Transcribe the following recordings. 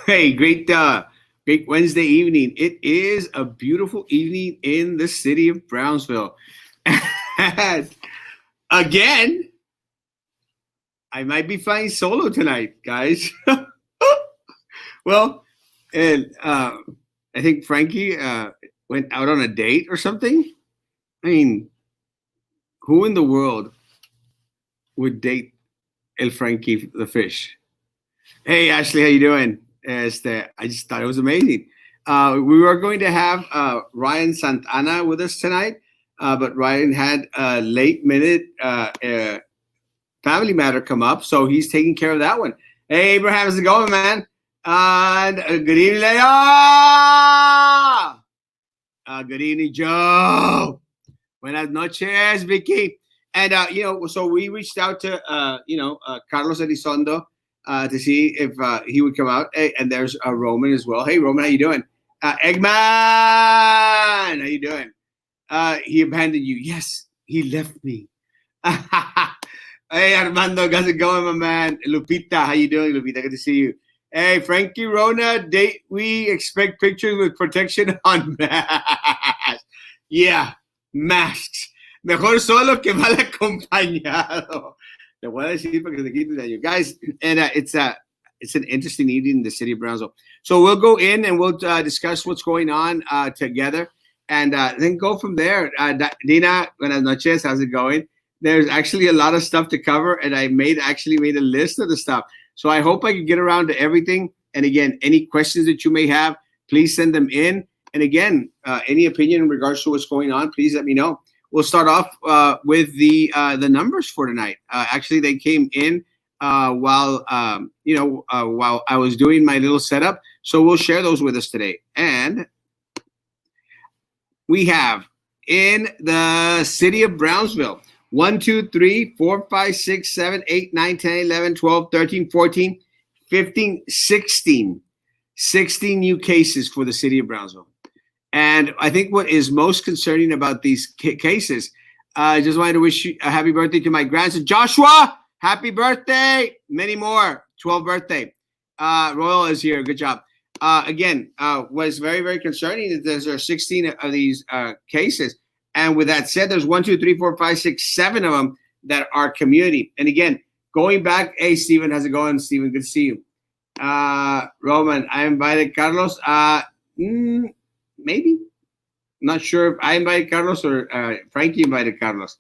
Hey, great Wednesday evening. It is a beautiful evening in the city of Brownsville. And again, I might be flying solo tonight, guys. Well, and I think Frankie went out on a date or something. I mean, who in the world would date El Frankie the fish? Hey, Ashley, how you doing? I just thought it was amazing. We were going to have Ryan Santana with us tonight, but Ryan had a late minute family matter come up, so he's taking care of that one. Hey, Abraham, how's it going, man? And good evening, Leah. Good evening, Joe. Buenas noches, Vicky. And so we reached out to Carlos Elizondo to see if he would come out. Hey, and there's Roman as well. Hey, Roman, how you doing? Eggman, how you doing? He abandoned you. Yes, he left me. Hey, Armando, how's it going, my man? Lupita, how you doing, Lupita? Good to see you. Hey, Frankie Rona, date we expect pictures with protection on masks. Yeah, masks. Mejor solo que mal acompañado. Le voy a decir para que se quiten daño. Guys, and it's an interesting evening in the city of Brownsville. So we'll go in and we'll discuss what's going on together and then go from there. Dina, buenas noches. How's it going? There's actually a lot of stuff to cover, and I actually made a list of the stuff. So I hope I can get around to everything. And again, any questions that you may have, please send them in. And again, any opinion in regards to what's going on, please let me know. We'll start off with the numbers for tonight. Actually, they came in while I was doing my little setup. So we'll share those with us today. And we have in the city of Brownsville 1, 2, 3, 4, 5, 6, 7, 8, 9, 10, 11, 12, 13, 14, 15, 16. 16 new cases for the city of Brownsville. And I think what is most concerning about these cases, I just wanted to wish you a happy birthday to my grandson, Joshua. Happy birthday. Many more. 12th birthday. Royal is here. Good job. Again, what's very, very concerning is there are 16 of these cases. And with that said, there's 1, 2, 3, 4, 5, 6, 7 of them that are community. And again, going back, hey, Steven, how's it going, Steven? Good to see you. Roman, I invited Carlos. Maybe. Not sure if I invited Carlos or Frankie invited Carlos.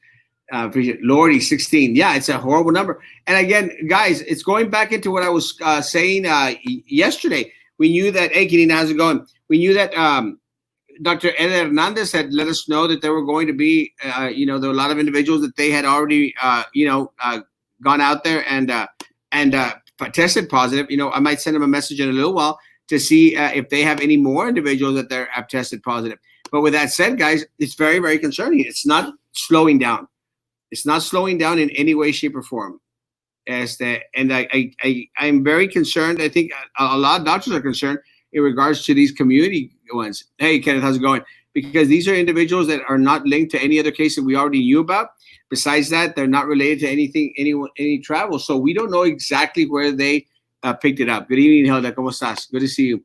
Appreciate it. Lordy, 16. Yeah, it's a horrible number. And again, guys, it's going back into what I was saying yesterday. We knew that, hey, Kirina, how's it going? We knew that Dr. Ed Hernandez had let us know that there were going to be, there were a lot of individuals that they had already, gone out there and tested positive. I might send them a message in a little while to see if they have any more individuals that have tested positive. But with that said, guys, it's very, very concerning. It's not slowing down. It's not slowing down in any way, shape, or form. And I'm very concerned. I think a lot of doctors are concerned in regards to these community ones. Hey, Kenneth, how's it going? Because these are individuals that are not linked to any other case that we already knew about. Besides that, they're not related to any travel. So we don't know exactly where they picked it up. Good evening, Hilda. ¿Cómo estás? Good to see you.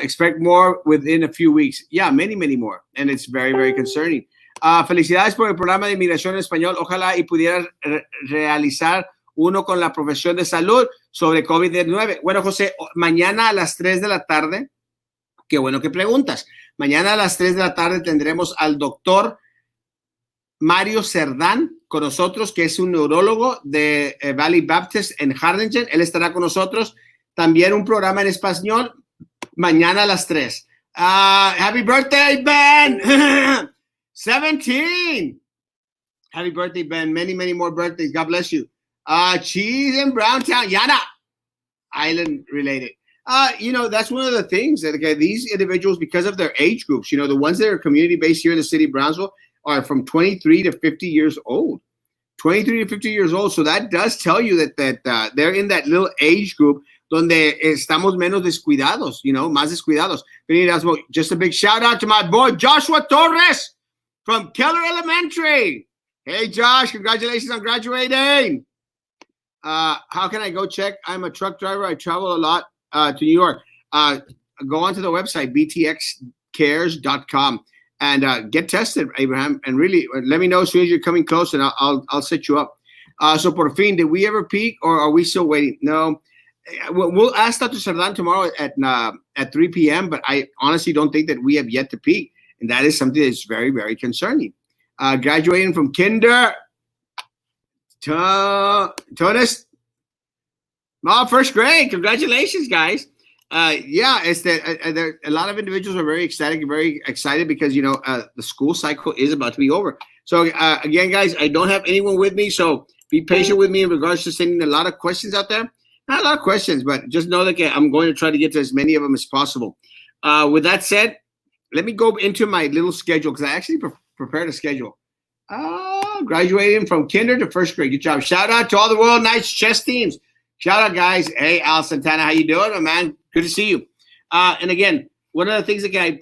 Expect more within a few weeks. Yeah, many, many more. And it's very, very concerning. Felicidades por el programa de inmigración en español. Ojalá y pudiera realizar uno con la profesión de salud sobre COVID-19. Bueno, José, mañana a las 3 de la tarde, qué bueno que preguntas. Mañana a las 3 de la tarde tendremos al doctor Mario Cerdán con nosotros, que es un neurólogo de Valley Baptist en Harlingen. Él estará con nosotros. También un programa en español mañana a las 3. Happy birthday, Ben. 17. Happy birthday, Ben. Many, many more birthdays. God bless you. Cheese in Browntown. Yana. Island related. That's one of the things that these individuals, because of their age groups, the ones that are community-based here in the city of Brownsville are from 23 to 50 years old. 23 to 50 years old. So that does tell you that they're in that little age group donde estamos menos descuidados, más descuidados. Erasmo, just a big shout out to my boy, Joshua Torres from Keller Elementary. Hey, Josh, congratulations on graduating. How can I go check? I'm a truck driver. I travel a lot. to New York, go onto the website btxcares.com and get tested, Abraham. And really, let me know as soon as you're coming close, and I'll set you up. So, por fin, did we ever peak, or are we still waiting? No. We'll ask Dr. Sardan tomorrow at 3 p.m., but I honestly don't think that we have yet to peak, and that is something that's very, very concerning. Graduating from kinder to first grade. Congratulations, guys. It's that a lot of individuals are very ecstatic and very excited because, the school cycle is about to be over. So, again, guys, I don't have anyone with me, so be patient with me in regards to sending a lot of questions out there. Not a lot of questions, but just know that I'm going to try to get to as many of them as possible. With that said, let me go into my little schedule because I actually prepared a schedule. Graduating from kinder to first grade. Good job. Shout out to all the Royal Knights chess teams. Shout out, guys. Hey, Al Santana, how you doing, my man? Good to see you. And again, one of the things that I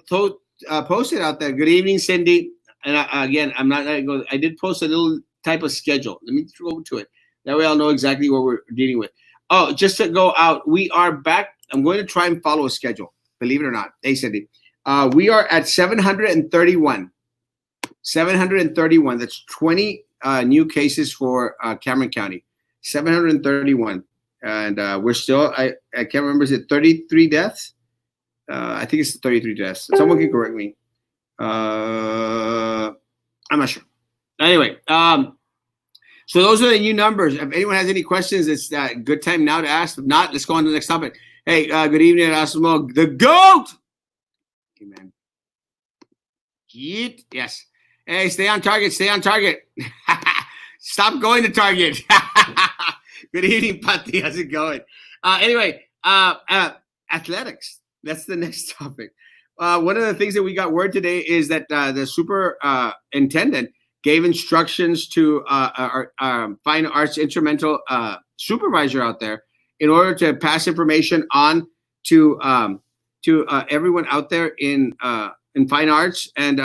posted out there. Good evening, Cindy. And again, I'm not going to go. I did post a little type of schedule. Let me go to it. That way I'll know exactly what we're dealing with. Oh, just to go out, we are back. I'm going to try and follow a schedule, believe it or not. Hey, Cindy. We are at 731. 731. That's 20 new cases for Cameron County. 731. And we're still, I can't remember, is it 33 deaths? I think it's 33 deaths. Someone can correct me. I'm not sure. Anyway, so those are the new numbers. If anyone has any questions, it's a good time now to ask. If not, let's go on to the next topic. Hey, good evening, Erasmo. The GOAT! Amen. Yes. Hey, stay on target. Stay on target. Stop going to Target. Good evening, Patti. How's it going? Anyway, athletics. That's the next topic. One of the things that we got word today is that the superintendent gave instructions to our fine arts instrumental supervisor out there in order to pass information on to everyone out there in fine arts, and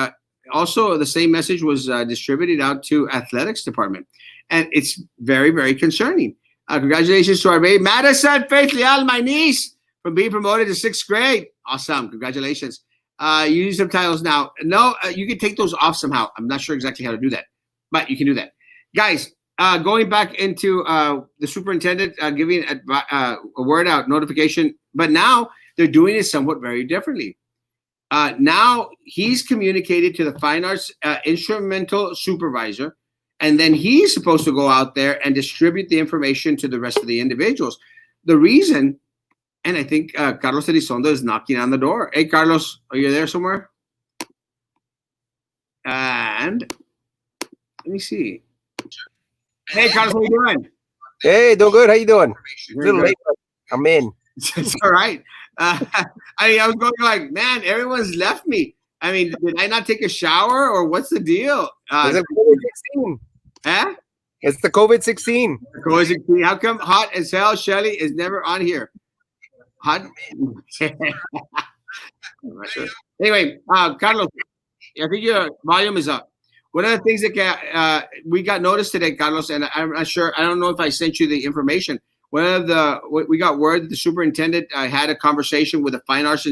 also the same message was distributed out to athletics department, and it's very, very concerning. Congratulations to our baby Madison Faith Leal, my niece, from being promoted to 6th grade. Awesome, congratulations. You use subtitles now. No, you can take those off somehow. I'm not sure exactly how to do that, but you can do that. Guys, going back into the superintendent giving a word out, notification, but now they're doing it somewhat very differently. Now he's communicated to the fine arts instrumental supervisor, and then he's supposed to go out there and distribute the information to the rest of the individuals. The reason, and I think Carlos Elizondo is knocking on the door. Hey, Carlos, are you there somewhere? And let me see. Hey, Carlos, how you doing? Hey, doing good. How you doing? Very A little good. late, but I'm in. It's all right. I was going like, man, everyone's left me. I mean, did I not take a shower, or what's the deal? It's the COVID-16. Huh? It's the COVID-16. How come hot as hell Shelly is never on here? Hot? I'm not sure. Anyway, Carlos, I think your volume is up. One of the things that we got noticed today, Carlos, and I'm not sure, I don't know if I sent you the information. We got word that the superintendent had a conversation with a fine arts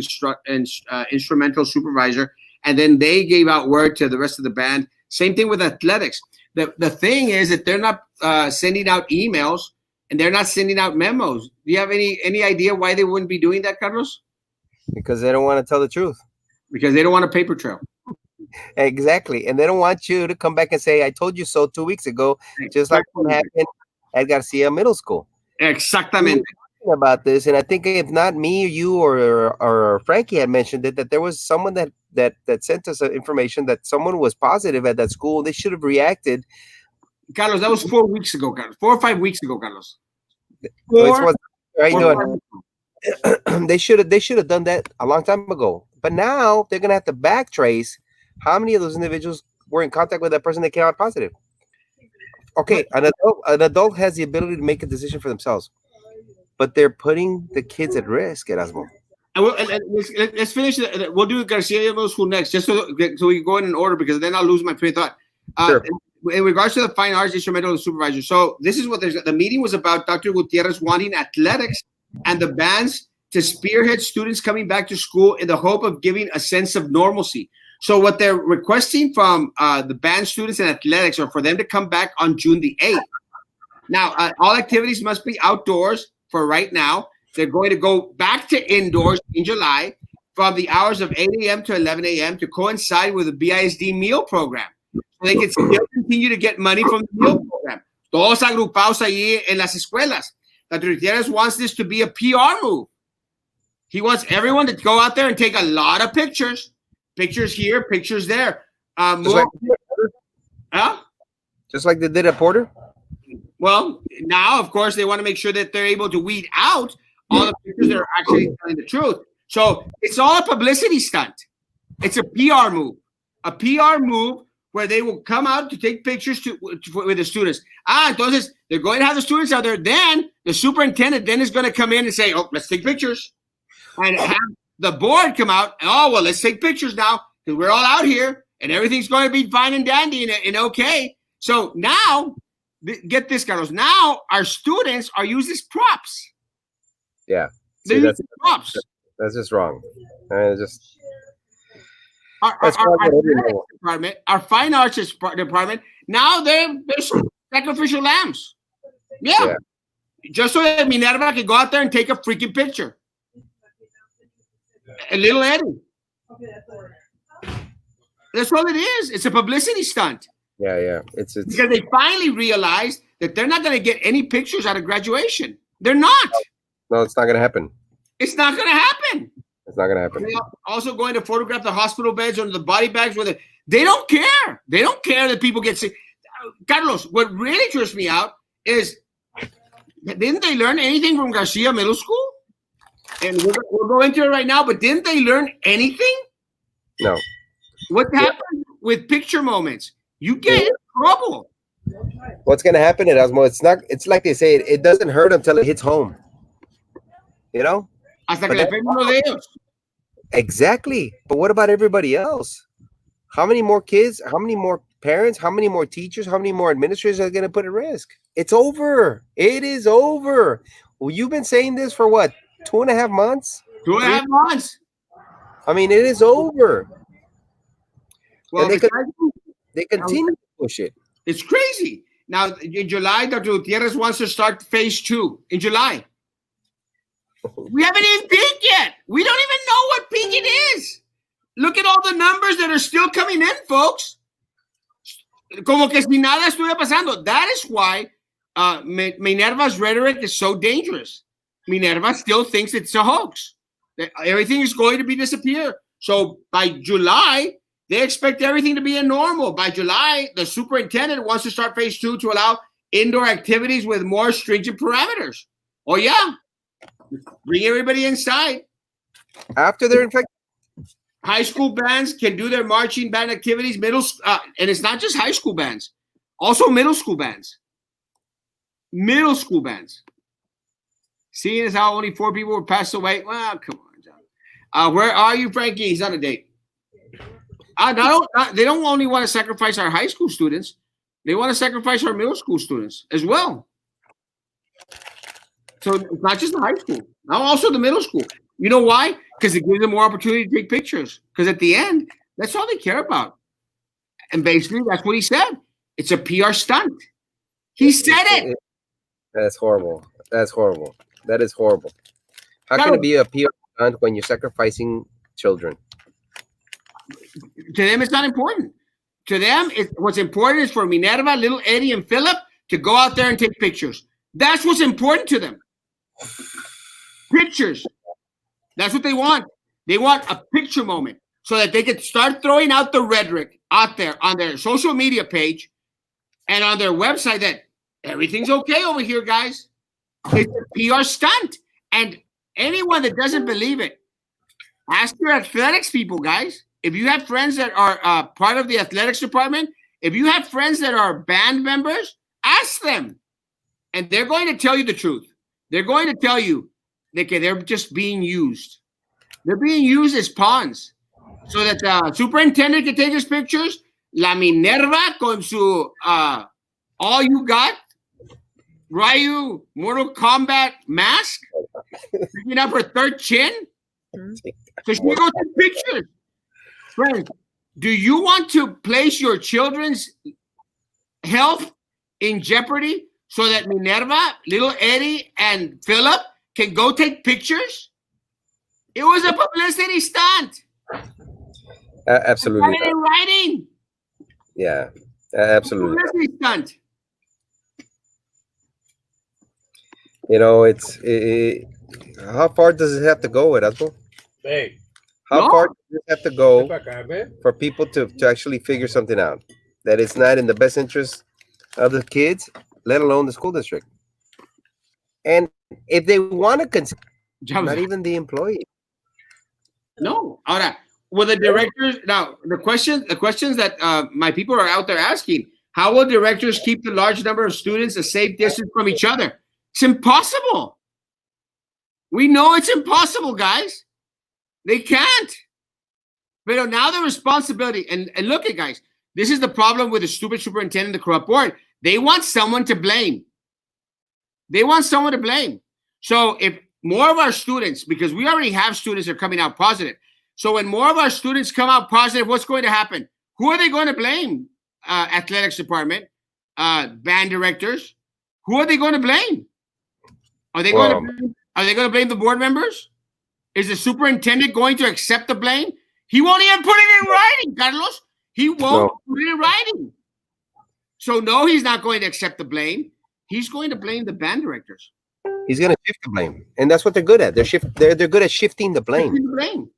instrumental supervisor, and then they gave out word to the rest of the band. Same thing with athletics. The thing is that they're not sending out emails, and they're not sending out memos. Do you have any idea why they wouldn't be doing that, Carlos? Because they don't want to tell the truth. Because they don't want a paper trail. Exactly. And they don't want you to come back and say, I told you so 2 weeks ago, just like what happened at Garcia Middle School. Exactamente. About this, and I think if not me, you or Frankie had mentioned it, that there was someone that sent us information that someone was positive at that school. They should have reacted. Carlos, that was 4 weeks ago, Carlos. 4 or 5 weeks ago, Carlos. They should have done that a long time ago. But now they're gonna have to backtrace how many of those individuals were in contact with that person that came out positive. Okay, an adult has the ability to make a decision for themselves, but they're putting the kids at risk, Erasmo. Let's finish. We'll do Garcia Middle School next, just so we can go in order, because then I'll lose my train of thought. Sure. In regards to the fine arts instrumental supervisor, so this is what the meeting was about. Dr. Gutierrez wanting athletics and the bands to spearhead students coming back to school in the hope of giving a sense of normalcy. So what they're requesting from the band students and athletics are for them to come back on June the 8th. Now, all activities must be outdoors for right now. They're going to go back to indoors in July from the hours of 8 a.m. to 11 a.m. to coincide with the BISD meal program. So they can still continue to get money from the meal program. Todos agrupados allí en las escuelas. Dr. Gutierrez wants this to be a PR move. He wants everyone to go out there and take a lot of pictures. Pictures here, pictures there. Just like they did at Porter? Well, now, of course, they want to make sure that they're able to weed out all the pictures that are actually telling the truth. So it's all a publicity stunt. It's a PR move. A PR move where they will come out to take pictures with the students. Entonces, they're going to have the students out there. Then the superintendent then is going to come in and say, oh, let's take pictures. And have the board come out. Oh, well, let's take pictures now because we're all out here and everything's going to be fine and dandy and okay. So now, get this, Carlos. Now our students are used as props. Yeah. They're used as props. That's just wrong. Just our department, our fine arts department, now they're sacrificial lambs. Yeah. Just so that Minerva can go out there and take a freaking picture. A little Eddie. That's all it is. It's a publicity stunt. Yeah. It's because they finally realized that they're not going to get any pictures out of graduation. They're not. No, it's not going to happen. It's not going to happen. It's not going to happen. They're also going to photograph the hospital beds or the body bags with it. They don't care. They don't care that people get sick. Carlos, what really trips me out is, didn't they learn anything from Garcia Middle School? And we'll go into it right now, but didn't they learn anything? No. What happened with picture moments? You get in trouble. What's going to happen, Erasmo? It's like they say, it doesn't hurt until it hits home. You know? Hasta que le peguen uno de ellos. Exactly. But what about everybody else? How many more kids? How many more parents? How many more teachers? How many more administrators are going to put at risk? It's over. It is over. Well, you've been saying this for what? 2.5 months? 2.5 months. I mean, it is over. Well, and they continue to push it. It's crazy. Now, in July, Dr. Gutierrez wants to start phase 2 in July. We haven't even peaked yet. We don't even know what peaking is. Look at all the numbers that are still coming in, folks. Como que si nada estuviera pasando. That is why Minerva's rhetoric is so dangerous. Minerva still thinks it's a hoax. That everything is going to be disappear. So by July, they expect everything to be normal. By July, the superintendent wants to start phase 2 to allow indoor activities with more stringent parameters. Oh, yeah. Bring everybody inside. After they're infected. High school bands can do their marching band activities. And it's not just high school bands. Also middle school bands. Middle school bands. Seeing as how only 4 people were passed away. Well, come on, John. Where are you, Frankie? He's on a date. They don't only want to sacrifice our high school students. They want to sacrifice our middle school students as well. So it's not just the high school. Now also the middle school. You know why? Because it gives them more opportunity to take pictures. Because at the end, that's all they care about. And basically, that's what he said. It's a PR stunt. He said it. That's horrible. That's horrible. That is horrible. How can it be a PR stunt when you're sacrificing children? To them, it's not important. To them, what's important is for Minerva, little Eddie, and Philip to go out there and take pictures. That's what's important to them. Pictures. That's what they want. They want a picture moment so that they can start throwing out the rhetoric out there on their social media page and on their website that everything's okay over here, guys. It's a PR stunt. And anyone that doesn't believe it, ask your athletics people, guys. If you have friends that are part of the athletics department, if you have friends that are band members, ask them. And they're going to tell you the truth. They're going to tell you that they're just being used. They're being used as pawns so that the superintendent can take his pictures. La Minerva con su all you got Ryu Mortal Kombat mask Picking up her third chin? So she goes to pictures. Friends, do you want to place your children's health in jeopardy so that Minerva, little Eddie, and Philip can go take pictures? It was a publicity stunt. Absolutely. In writing. Yeah, absolutely. Publicity stunt. You know, how far does it have to go, Erasmo? Hey, How No. far does it have to go ven para acá, ve. for people to actually figure something out? That it's not in the best interest of the kids, let alone the school district. And if they want to consider, not even the employee. No. Ahora, will the directors now the questions that my people are out there asking, how will directors keep the large number of students a safe distance from each other? It's impossible. We know it's impossible, guys. They can't. But now the responsibility, and look at guys, this is the problem with the stupid superintendent, the corrupt board. They want someone to blame. They want someone to blame. So if more of our students, because we already have students that are coming out positive. So when more of our students come out positive, what's going to happen? Who are they going to blame? Athletics department, band directors. Who are they going to blame? Are they going to blame the board members? Is the superintendent going to accept the blame? He won't even put it in writing, Carlos. He won't put it in writing. So no, he's not going to accept the blame. He's going to blame the band directors. He's going to shift the blame, and that's what they're good at. They're good at shifting the blame.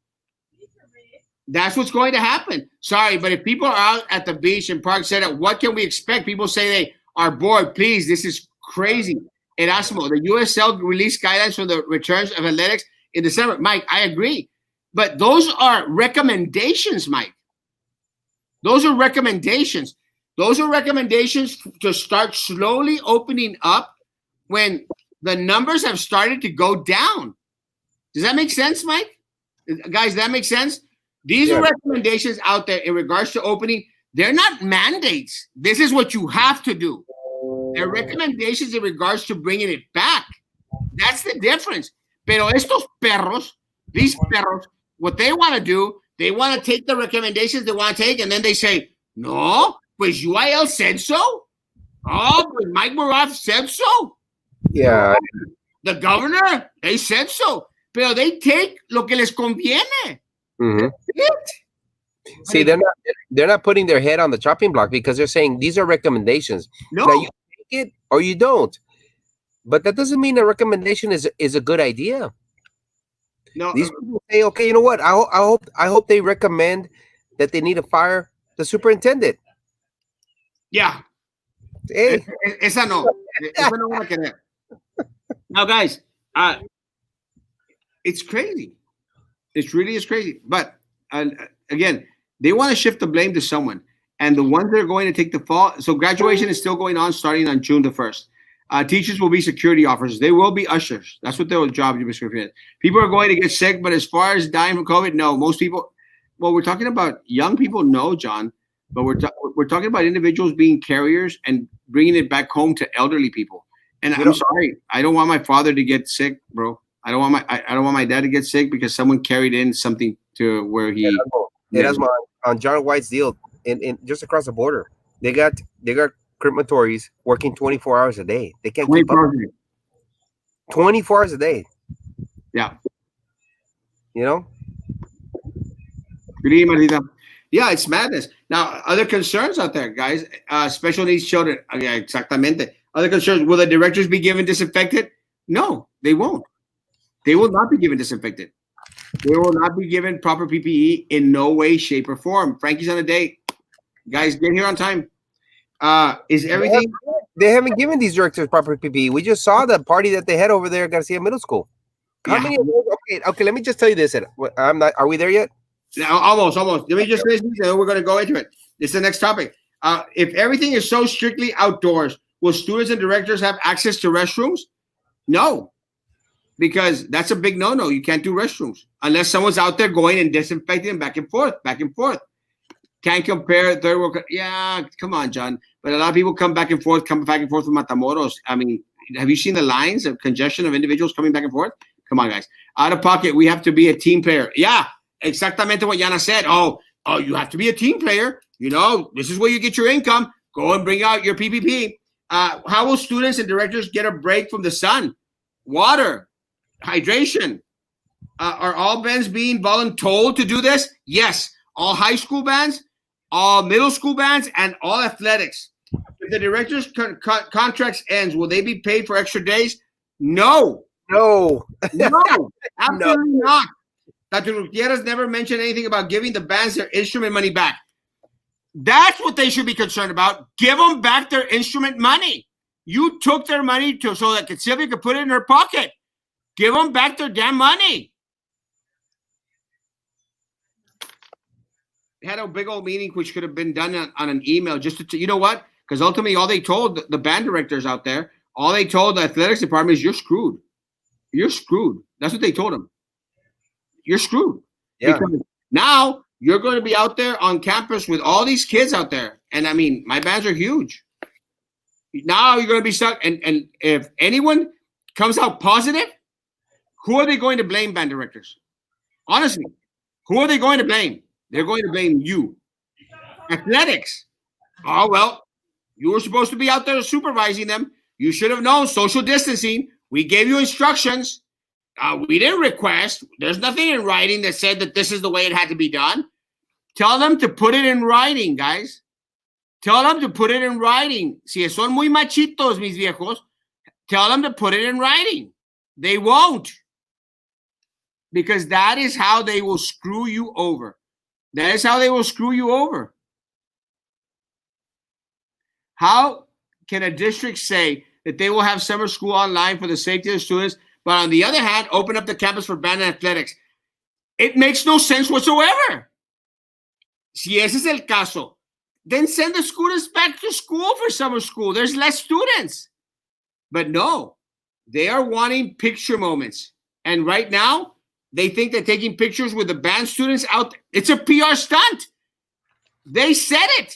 That's what's going to happen. Sorry, but if people are out at the beach in Park Center, what can we expect? People say they are bored. Please, this is crazy. Erasmo, the USL released guidelines for the returns of athletics in December. Mike, I agree. But those are recommendations, Mike. Those are recommendations. Those are recommendations to start slowly opening up when the numbers have started to go down. Does that make sense, Mike? Guys, that makes sense? These are recommendations out there in regards to opening. They're not mandates. This is what you have to do. They're recommendations in regards to bringing it back. That's the difference. Pero estos perros, these perros, what they want to do, they want to take the recommendations they want to take, and then they say, no, pues UIL said so. Oh, but Mike Murat said so. Yeah. The governor, they said so. Pero they take lo que les conviene. Mm-hmm. See, they're not putting their head on the chopping block because they're saying these are recommendations. No. Now you take it or you don't. But that doesn't mean a recommendation is a good idea. No. These people say, okay, you know what? I hope they recommend that they need to fire the superintendent. Yeah. Hey. Esa no. Esa no van a querer. Now, guys, it's crazy. It really is crazy. But again, they want to shift the blame to someone. And the ones that are going to take the fall. So graduation is still going on starting on June the 1st. Teachers will be security officers. They will be ushers. That's what their job description is. People are going to get sick, but as far as dying from COVID, no. Most people, well, we're talking about young people, no, John. But we're talking about individuals being carriers and bringing it back home to elderly people. And I'm sorry, I don't want my father to get sick, bro. I don't want my dad to get sick because someone carried in something to where he. Erasmo, on John White's deal, in just across the border, they got crematories working 24 hours a day. They can't keep up. 24 hours a day. Yeah. You know. Good evening, Martita. Yeah, it's madness. Now, other concerns out there, guys. Special needs children. Yeah, exactamente. Other concerns. Will the directors be given disinfectant? No, they won't. They will not be given disinfectant. They will not be given proper PPE in no way, shape, or form. Frankie's on a date. Guys, get here on time. Is everything? They haven't given these directors proper PPE. We just saw the party that they had over there at Garcia Middle School. How many of those? Okay. Let me just tell you this. I'm not. Are we there yet? Almost. Let me just finish this, and then we're going to go into it. It's the next topic. If everything is so strictly outdoors, will students and directors have access to restrooms? No, because that's a big no-no. You can't do restrooms unless someone's out there going and disinfecting back and forth. Can't compare third world. Yeah, come on, John. But a lot of people come back and forth from Matamoros. I mean, have you seen the lines of congestion of individuals coming back and forth? Come on, guys. Out of pocket, we have to be a team player. Yeah, exactamente what Yana said. Oh, you have to be a team player. You know, this is where you get your income. Go and bring out your PPP. How will students and directors get a break from the sun? Water, hydration. Are all bands being voluntold to do this? Yes. All high school bands, all middle school bands, and all athletics. If the director's contracts ends, will they be paid for extra days? No. No. No. Absolutely not. Dr. Gutierrez never mentioned anything about giving the bands their instrument money back. That's what they should be concerned about. Give them back their instrument money. You took their money so that Sylvia could put it in her pocket. Give them back their damn money. They had a big old meeting, which could have been done on an email just to, you know what? Because ultimately, all they told the band directors out there, all they told the athletics department is, you're screwed. You're screwed. That's what they told them. You're screwed. Yeah. Because now you're going to be out there on campus with all these kids out there. And I mean, my bands are huge. Now you're going to be stuck. And if anyone comes out positive, who are they going to blame, band directors? Honestly, who are they going to blame? They're going to blame you. Athletics. Oh, well, you were supposed to be out there supervising them. You should have known social distancing. We gave you instructions. We didn't request. There's nothing in writing that said that this is the way it had to be done. Tell them to put it in writing, guys. Tell them to put it in writing. Si son muy machitos, mis viejos, tell them to put it in writing. They won't. Because that is how they will screw you over. That is how they will screw you over. How can a district say that they will have summer school online for the safety of the students, but on the other hand, open up the campus for band and athletics? It makes no sense whatsoever. Si ese es el caso, then send the students back to school for summer school. There's less students. But no, they are wanting picture moments. And right now, they think that taking pictures with the band students out, it's a PR stunt. They said it.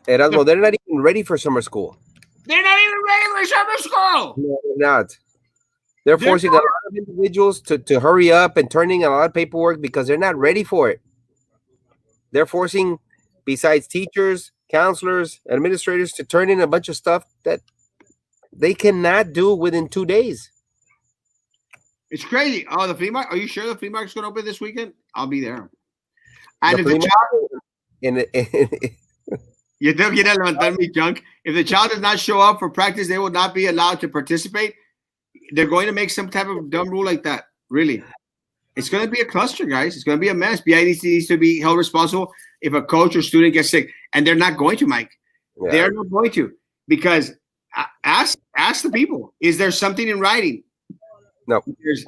Erasmo, they're not even ready for summer school. They're not even ready for summer school. No, they're not. They're forcing a lot of individuals to hurry up and turning a lot of paperwork because they're not ready for it. They're forcing, besides teachers, counselors, administrators, to turn in a bunch of stuff that they cannot do within 2 days. It's crazy. Oh, the flea market. Are you sure the flea market's going to open this weekend? I'll be there. And if you tengo que ir a levantar mi junk. If the child does not show up for practice, they will not be allowed to participate. They're going to make some type of dumb rule like that. Really. It's going to be a cluster, guys. It's going to be a mess. BI needs to be held responsible if a coach or student gets sick. And they're not going to, Mike. Yeah. They're not going to. Because ask the people, is there something in writing? No. There's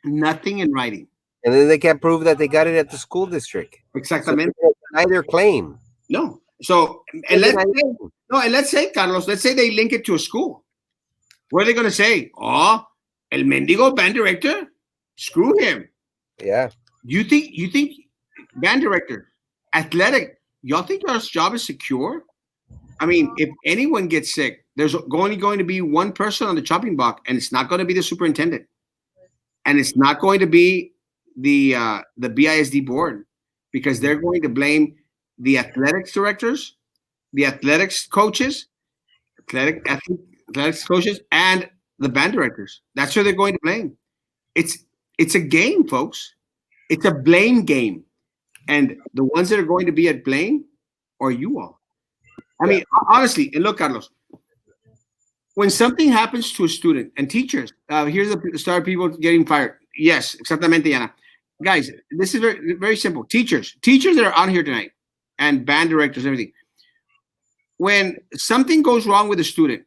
nothing in writing. And then they can't prove that they got it at the school district. Exactamente. So deny their claim. No. So, and let's say, Carlos, let's say they link it to a school. What are they going to say? Oh, el mendigo band director? Screw him. Yeah. You think band director, athletic, y'all think your job is secure? I mean, if anyone gets sick, there's going to be one person on the chopping block, and it's not going to be the superintendent. And it's not going to be the BISD board, because they're going to blame the athletics directors, the athletics coaches, athletics coaches, and the band directors. That's who they're going to blame. It's a game, folks. It's a blame game. And the ones that are going to be at blame are you all. I mean, honestly, and look, Carlos, when something happens to a student and teachers, here's the start people getting fired. Yes, exactamente, Yana. Guys, this is very, very simple. Teachers that are on here tonight, and band directors, everything. When something goes wrong with a student,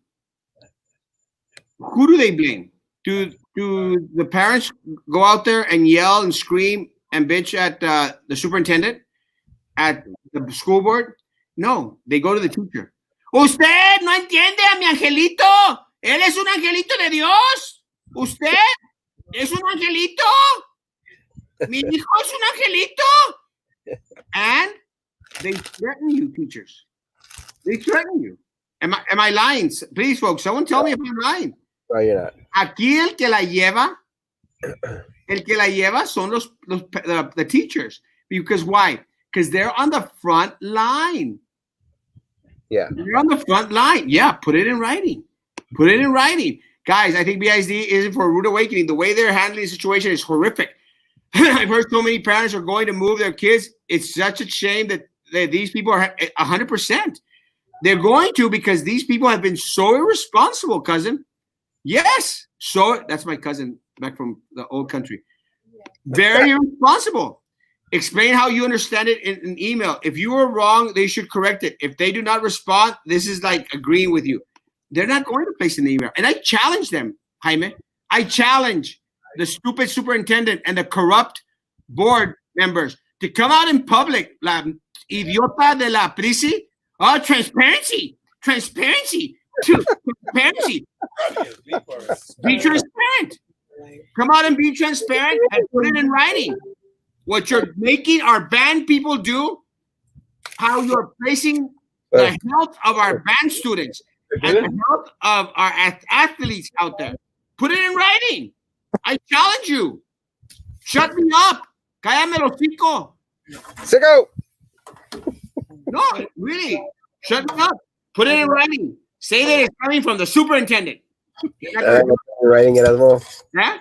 who do they blame? Do the parents go out there and yell and scream and bitch at the superintendent, at the school board? No, they go to the teacher. Usted no entiende a mi angelito. Él es un angelito de Dios. Usted es un angelito. Mi hijo es un angelito. And they threaten you, teachers. They threaten you. Am I lying? Please, folks, someone tell me if I'm lying. No, you're not. Aquí el que la lleva El que la lleva son the teachers. Because why? Because they're on the front line. Yeah. They're on the front line. Yeah, put it in writing. Put it in writing. Guys, I think BISD isn't for a rude awakening. The way they're handling the situation is horrific. I've heard so many parents are going to move their kids. It's such a shame that these people are 100%. They're going to because these people have been so irresponsible, cousin. Yes. So that's my cousin back from the old country. Very irresponsible. Explain how you understand it in an email. If you are wrong, they should correct it. If they do not respond, this is like agreeing with you. They're not going to place an email. And I challenge them, Jaime. I challenge the stupid superintendent and the corrupt board members to come out in public. La idiota de la prisi. Oh, transparency. Transparency. Transparency. Be transparent. Come out and be transparent and put it in writing. What you're making our band people do, how you're placing the health of our band students and the health of our athletes out there. Put it in writing. I challenge you. Shut me up. Cállame el hocico. Sicko. No, really. Shut me up. Put it in writing. Say that it's coming from the superintendent. Writing it as well. Huh?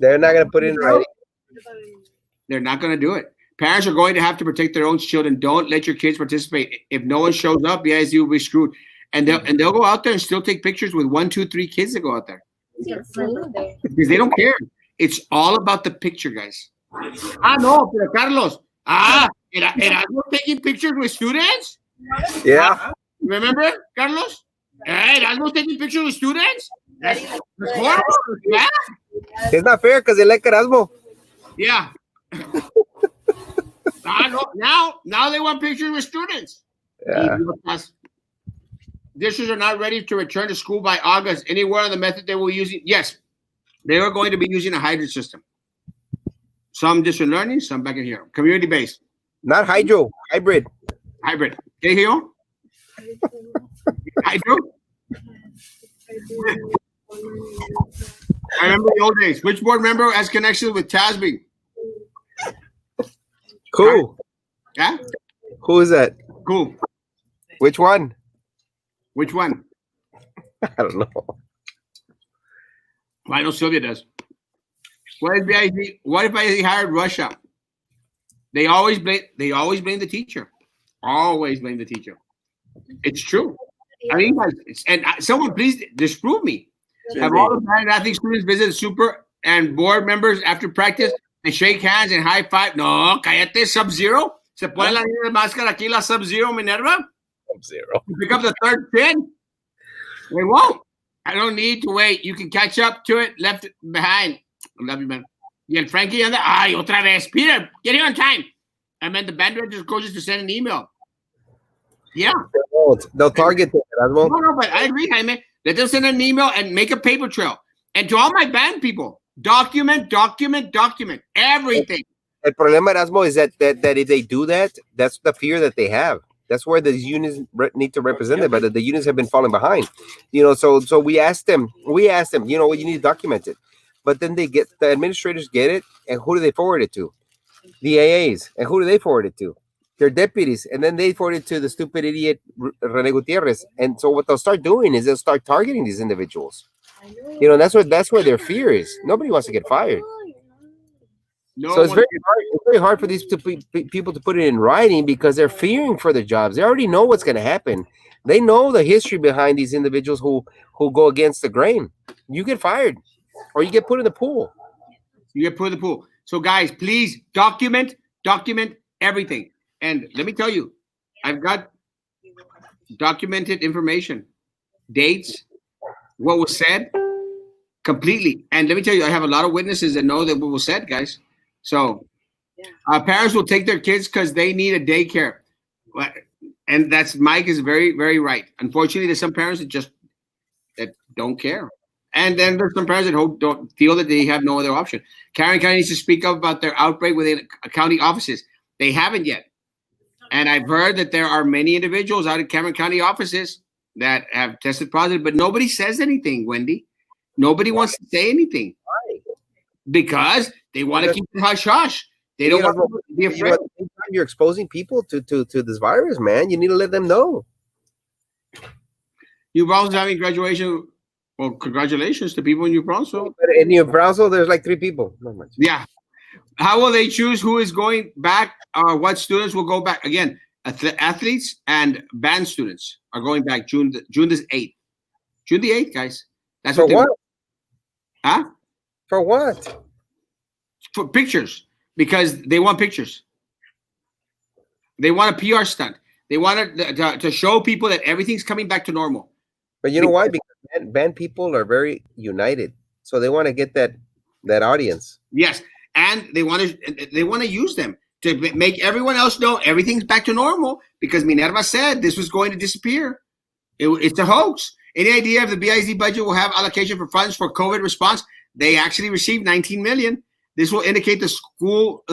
They're not going to put it in writing. They're not going to do it. Parents are going to have to protect their own children. Don't let your kids participate. If no one shows up, BISD will be screwed. And they'll go out there and still take pictures with 1, 2, 3 kids that go out there. Because they don't care. It's all about the picture, guys. No, pero Carlos. Erasmo taking pictures with students? Yeah. Remember, Carlos? Erasmo taking pictures with students? That's horrible. Yeah. It's not fair because they like Erasmo. Yeah. Now they want pictures with students. Yeah. Districts are not ready to return to school by August. Anywhere on the method they will use? Yes, they are going to be using a hybrid system. Some distant learning, some back in here. Community based. Not hydro, hybrid. Hybrid. ¿Qué dijo? Hydro? I remember the old days. Which board member has connections with TASB? Cool. Yeah? Who is that? Cool. Which one? Which one? I don't know. Well, I know Sylvia does. What if BISD hired Russia? They always blame the teacher. Always blame the teacher. It's true. I mean, and someone please disprove me. Have all the band athlete students visit super and board members after practice and shake hands and high five? No, cállate, Sub-Zero. Se pone la máscara aquí, la Sub-Zero Minerva. Sub-Zero. Pick up the third pin. They won't. I don't need to wait. You can catch up to it left behind. I love you, man. Y el Frankie anda, ay, otra vez. Peter, get here on time. And then the band director goes just to send an email. Yeah. They'll target it. No, but I agree, Jaime. Let them send an email and make a paper trail. And to all my band people, document everything. El problema, Erasmo, is that if they do that, that's the fear that they have. That's where the unions need to represent it, but the unions have been falling behind. So we asked them, you know what, you need to document it. But then the administrators get it, and who do they forward it to? The AAs. And who do they forward it to? Their deputies. And then they forward it to the stupid idiot Rene Gutierrez. And so what they'll start doing is they'll start targeting these individuals. That's where their fear is. Nobody wants to get fired. So it's very hard for these people to put it in writing because they're fearing for their jobs. They already know what's going to happen. They know the history behind these individuals who go against the grain. You get fired or you get put in the pool. So guys, please document everything. And let me tell you, I've got documented information, dates, what was said completely. And let me tell you, I have a lot of witnesses that know that what was said, guys. So parents will take their kids because they need a daycare. And Mike is very, very right. Unfortunately, there's some parents that don't care. And then there's some parents that don't feel that they have no other option. Cameron County needs to speak up about their outbreak within county offices. They haven't yet. And I've heard that there are many individuals out of Cameron County offices that have tested positive, but nobody says anything, Wendy. Nobody wants to say anything. because they want to keep them hush hush. They don't want to be afraid. At the same time, you're exposing people to this virus, man. You need to let them know. New Braunfels having graduation. Well, congratulations to people in New Braunfels. In New Braunfels, there's like 3 people. Not much. Yeah. How will they choose who is going back or what students will go back? Again, athletes and band students are going back June the 8th. June the 8th, guys. That's For what? Huh? For what? For pictures. Because they want pictures. They want a PR stunt. They want to show people that everything's coming back to normal. But you know why? Because band people are very united, so they want to get that audience. Yes, and they want to use them to make everyone else know everything's back to normal. Because Minerva said this was going to disappear. It's a hoax. Any idea if the BIZ budget will have allocation for funds for COVID response? They actually received $19 million. This will indicate the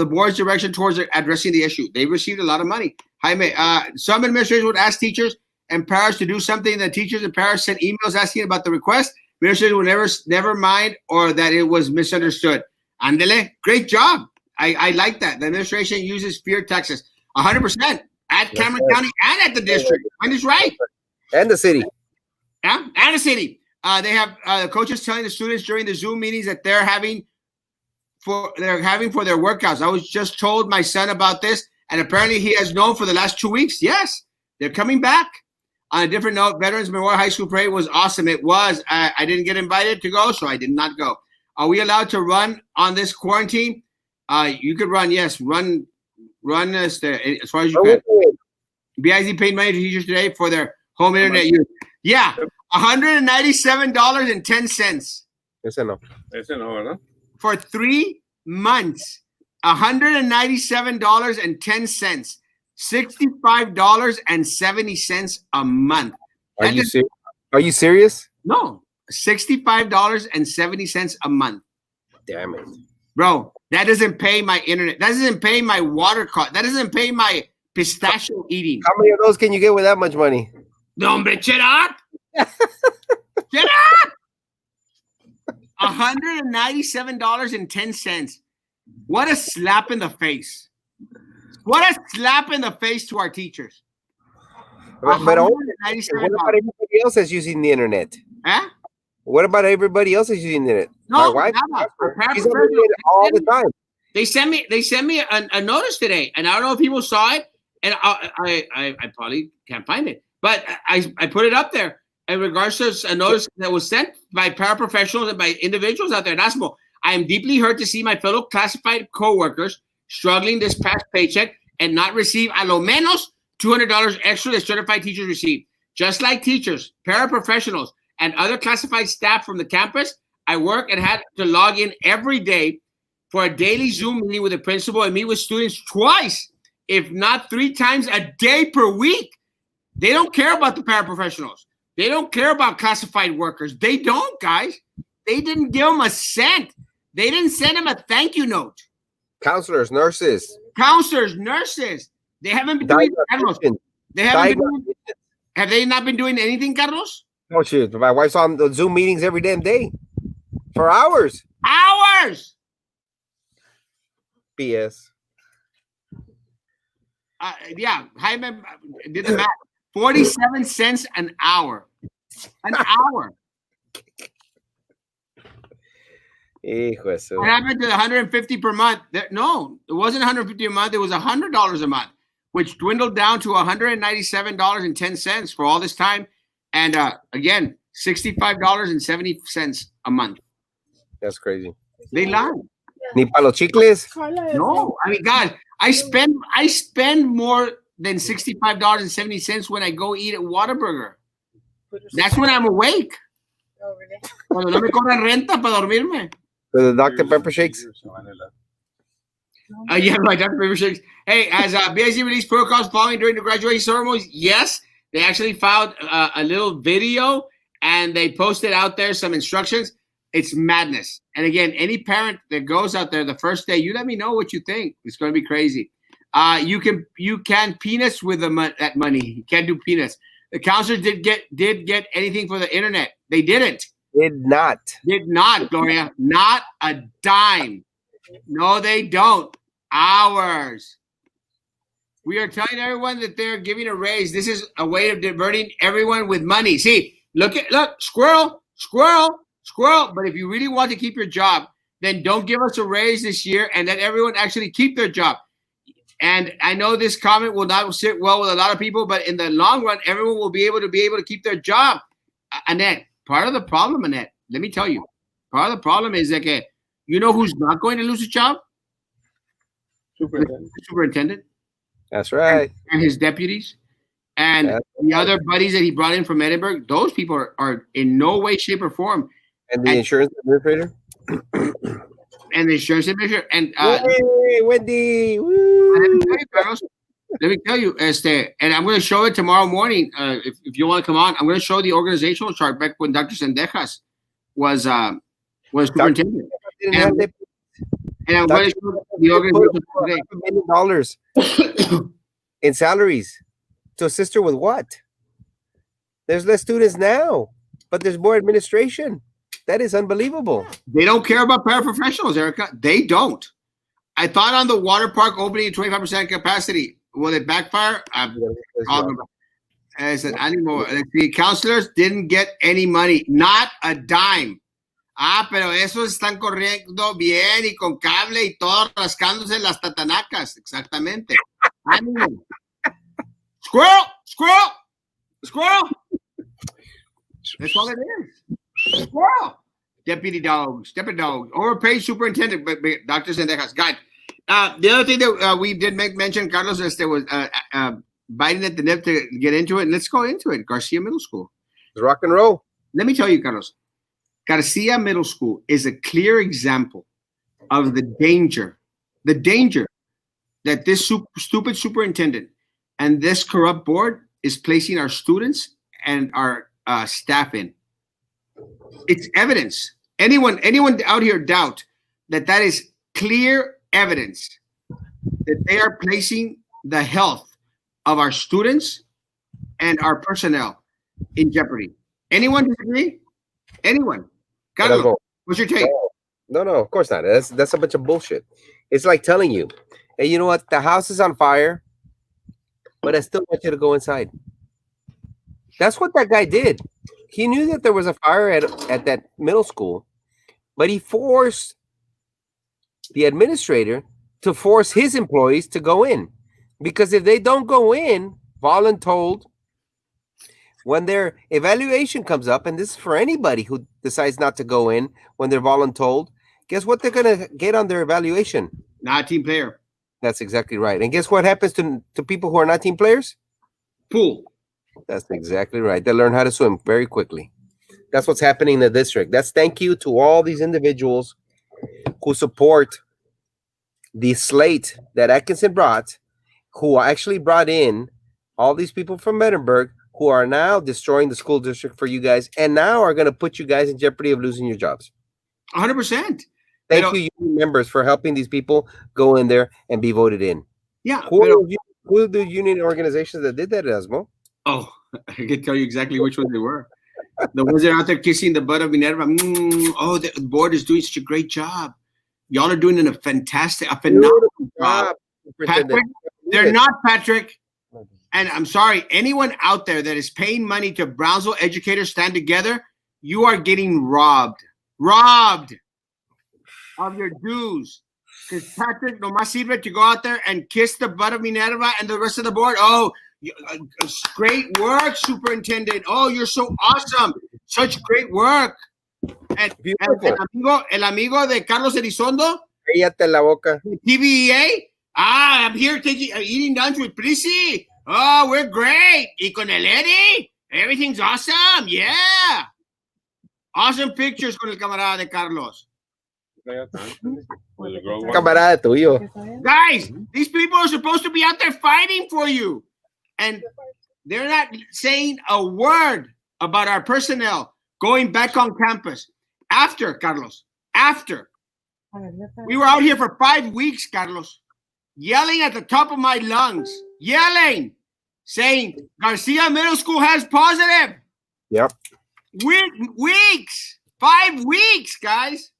board's direction towards addressing the issue. They received a lot of money. Jaime, some administrators would ask teachers and parents to do something. The teachers and parents sent emails asking about the request. Administrators would never mind or that it was misunderstood. Andele, great job. I like that. The administration uses fear taxes 100% at Cameron County and at the district. And it's right. And the city. Yeah, and the city. They have the coaches telling the students during the Zoom meetings that they're having for their workouts. I was just told my son about this, and apparently he has known for the last 2 weeks. Yes, they're coming back. On a different note, Veterans Memorial High School Parade was awesome. It was. I didn't get invited to go, so I did not go. Are we allowed to run on this quarantine? You could run, yes. Run as far as you can. BIZ paid money to teachers today for their home internet use. Yeah, $197.10. Ese no, ¿verdad? For 3 months. $197.10. $65.70 a month. Are you serious? Are you serious? No, $65.70 a month. Damn it, bro! That doesn't pay my internet. That doesn't pay my water cost. That doesn't pay my pistachio eating. How many of those can you get with that much money? No, hombre, shut up! Shut up! $197.10. What a slap in the face! What a slap in the face to our teachers. But what about everybody else that's using the internet? Huh? What about everybody else that's using the internet? No, my wife, she's on it all the time. They sent me a notice today, and I don't know if people saw it, and I probably can't find it, but I put it up there in regards to a notice that was sent by paraprofessionals and by individuals out there. Erasmo, I am deeply hurt to see my fellow classified coworkers struggling this past paycheck and not receive a lo menos $200 extra that certified teachers receive. Just like teachers, paraprofessionals, and other classified staff from the campus, I work and had to log in every day for a daily Zoom meeting with the principal and meet with students twice, if not 3 times a day per week. They don't care about the paraprofessionals. They don't care about classified workers. They don't, guys. They didn't give them a cent. They didn't send them a thank you note. Counselors, nurses. They haven't been doing Carlos. Have they not been doing anything, Carlos? Oh shit! My wife's on the Zoom meetings every damn day for hours. BS. Yeah, Jaime did the math. 47 cents an hour. An hour. What happened to the 150 per month? No, it wasn't 150 a month. It was $100 a month, which dwindled down to $197.10 for all this time. And again, $65.70 a month. That's crazy. They lied. Ni para los chicles. No, I mean, God, I spend more than $65.70 when I go eat at Whataburger. That's when I'm awake. Cuando no me cobran renta para dormirme. The Dr. Pepper shakes. Yeah, my Dr. Pepper shakes. Hey, as BIZ released protocols following during the graduation ceremonies, yes, they actually filed a little video and they posted out there some instructions. It's madness. And again, any parent that goes out there the first day, you let me know what you think. It's going to be crazy. You can peanuts with that money. You can't do peanuts. The counselors did get anything for the internet. They didn't. Did not. Did not, Gloria. Not a dime. No, they don't. Ours. We are telling everyone that they're giving a raise. This is a way of diverting everyone with money. See, look, squirrel, squirrel, squirrel. But if you really want to keep your job, then don't give us a raise this year and let everyone actually keep their job. And I know this comment will not sit well with a lot of people, but in the long run, everyone will be able to keep their job. Annette, part of the problem, Annette, let me tell you, part of the problem is that you know who's not going to lose a job? Superintendent. That's right. And his deputies. And the other buddies that he brought in from Edinburgh, those people are in no way, shape, or form. And the insurance administrator? And the insurance administrator. And hey, Wendy! Let me tell you, and I'm going to show it tomorrow morning. If you want to come on, I'm going to show the organizational chart back when Dr. Sendejas was superintendent. And I'm going to show the organizational $1 million in salaries to assist her with what? There's less students now, but there's more administration. That is unbelievable. They don't care about paraprofessionals, Erica. They don't. I thought on the water park opening at 25% capacity. Will it backfire? I said, the counselors didn't get any money. Not a dime. Pero esos están corriendo bien y con cable y todo rascándose las tatanacas. Exactamente. Ánimo. Squirrel! Squirrel! Squirrel! That's all it is. Squirrel! Deputy dogs. Overpaid superintendent. But Dr. Sendejas. God. The other thing that we did mention, Carlos, is there was biting at the nip to get into it. And let's go into it. Garcia Middle School. It's rock and roll. Let me tell you, Carlos. Garcia Middle School is a clear example of the danger that this stupid superintendent and this corrupt board is placing our students and our staff in. It's evidence. Anyone out here doubt that is clear evidence that they are placing the health of our students and our personnel in jeopardy. Anyone disagree? Anyone? Carlos, what's your take? No, of course not. That's a bunch of bullshit. It's like telling you, hey, you know what? The house is on fire, but I still want you to go inside. That's what that guy did. He knew that there was a fire at that middle school, but he forced the administrator to force his employees to go in. Because if they don't go in, voluntold, when their evaluation comes up, and this is for anybody who decides not to go in when they're voluntold, guess what they're going to get on their evaluation? Not a team player. That's exactly right. And guess what happens to people who are not team players? Pool. That's exactly right. They learn how to swim very quickly. That's what's happening in the district. That's thank you to all these individuals who support the slate that Atkinson brought, who actually brought in all these people from Edinburgh who are now destroying the school district for you guys and now are going to put you guys in jeopardy of losing your jobs. 100%. Thank you, union members, for helping these people go in there and be voted in. Yeah. Who are the union organizations that did that, Erasmo? Oh, I can tell you exactly which ones they were. The ones that are out there kissing the butt of Minerva. Oh, the board is doing such a great job. Y'all are doing a phenomenal job. Patrick, they're not, Patrick. And I'm sorry, anyone out there that is paying money to Brownsville educators stand together, you are getting robbed of your dues. Because Patrick nomás sirve to go out there and kiss the butt of Minerva and the rest of the board. Oh, great work, superintendent. Oh, you're so awesome. Such great work. And el amigo de Carlos Elizondo. Cállate la boca. TVEA. I'm here eating lunch with Prissy. Oh, we're great. Y con el Eddie. Everything's awesome. Yeah. Awesome pictures con el camarada de Carlos. Camarada tuyo. Guys, these people are supposed to be out there fighting for you. And they're not saying a word about our personnel going back on campus. After, Carlos, we were out here for 5 weeks, Carlos, yelling at the top of my lungs, saying Garcia Middle School has positive. Yep. Weeks. 5 weeks, guys.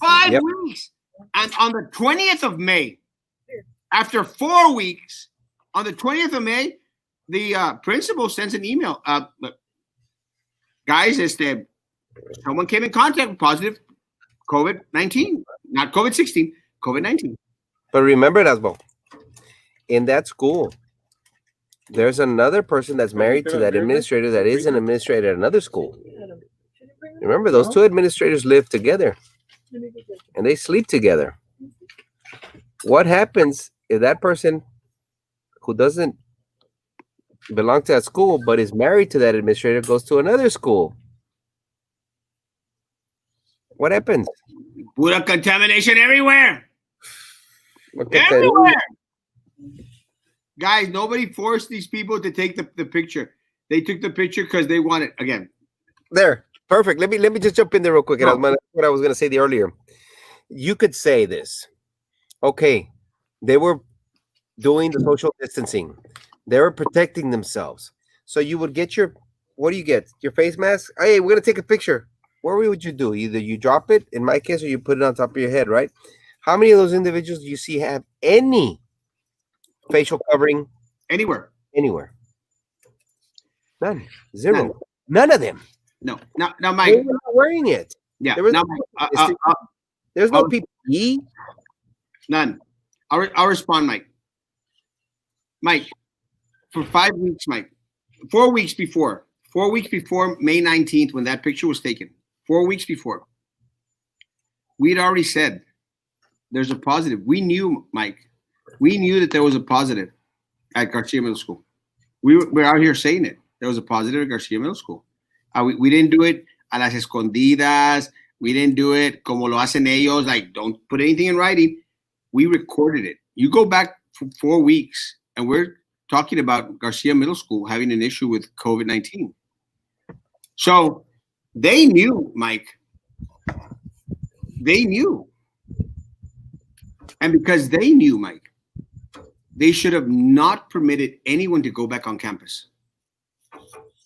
5 Yep. weeks. And on the 20th of May, after 4 weeks, on the 20th of May, the principal sends an email. Look, guys, someone came in contact with positive COVID-19, not COVID-16, COVID-19. But remember, Erasmo, in that school, there's another person that's married to that administrator that is an administrator at another school. Remember, those two administrators live together and they sleep together. What happens if that person who doesn't belong to that school but is married to that administrator goes to another school? What happens? Put a contamination everywhere. Look at that. Everywhere. Guys, nobody forced these people to take the picture. They took the picture because they wanted, again. There. Perfect. Let me just jump in there real quick. No. That's what I was going to say earlier. You could say this. Okay, they were doing the social distancing. They were protecting themselves. So you would get what do you get? Your face mask? Hey, we're going to take a picture. What would you do? Either you drop it, in my case, or you put it on top of your head, right? How many of those individuals do you see have any facial covering Anywhere? None. Zero. None of them. No. Now, They Mike. were not wearing it. Yeah. There was Now, there's no PPE. none. I'll respond, Mike. Mike, for 5 weeks, Mike, 4 weeks before May 19th, when that picture was taken, 4 weeks before, we had already said there's a positive. We knew, Mike, that there was a positive at Garcia Middle School. We're out here saying it. There was a positive at Garcia Middle School. We didn't do it a las escondidas. We didn't do it como lo hacen ellos, like don't put anything in writing. We recorded it. You go back for 4 weeks, and we're talking about Garcia Middle School having an issue with COVID-19. So they knew, Mike. They knew. And because they knew, Mike, they should have not permitted anyone to go back on campus.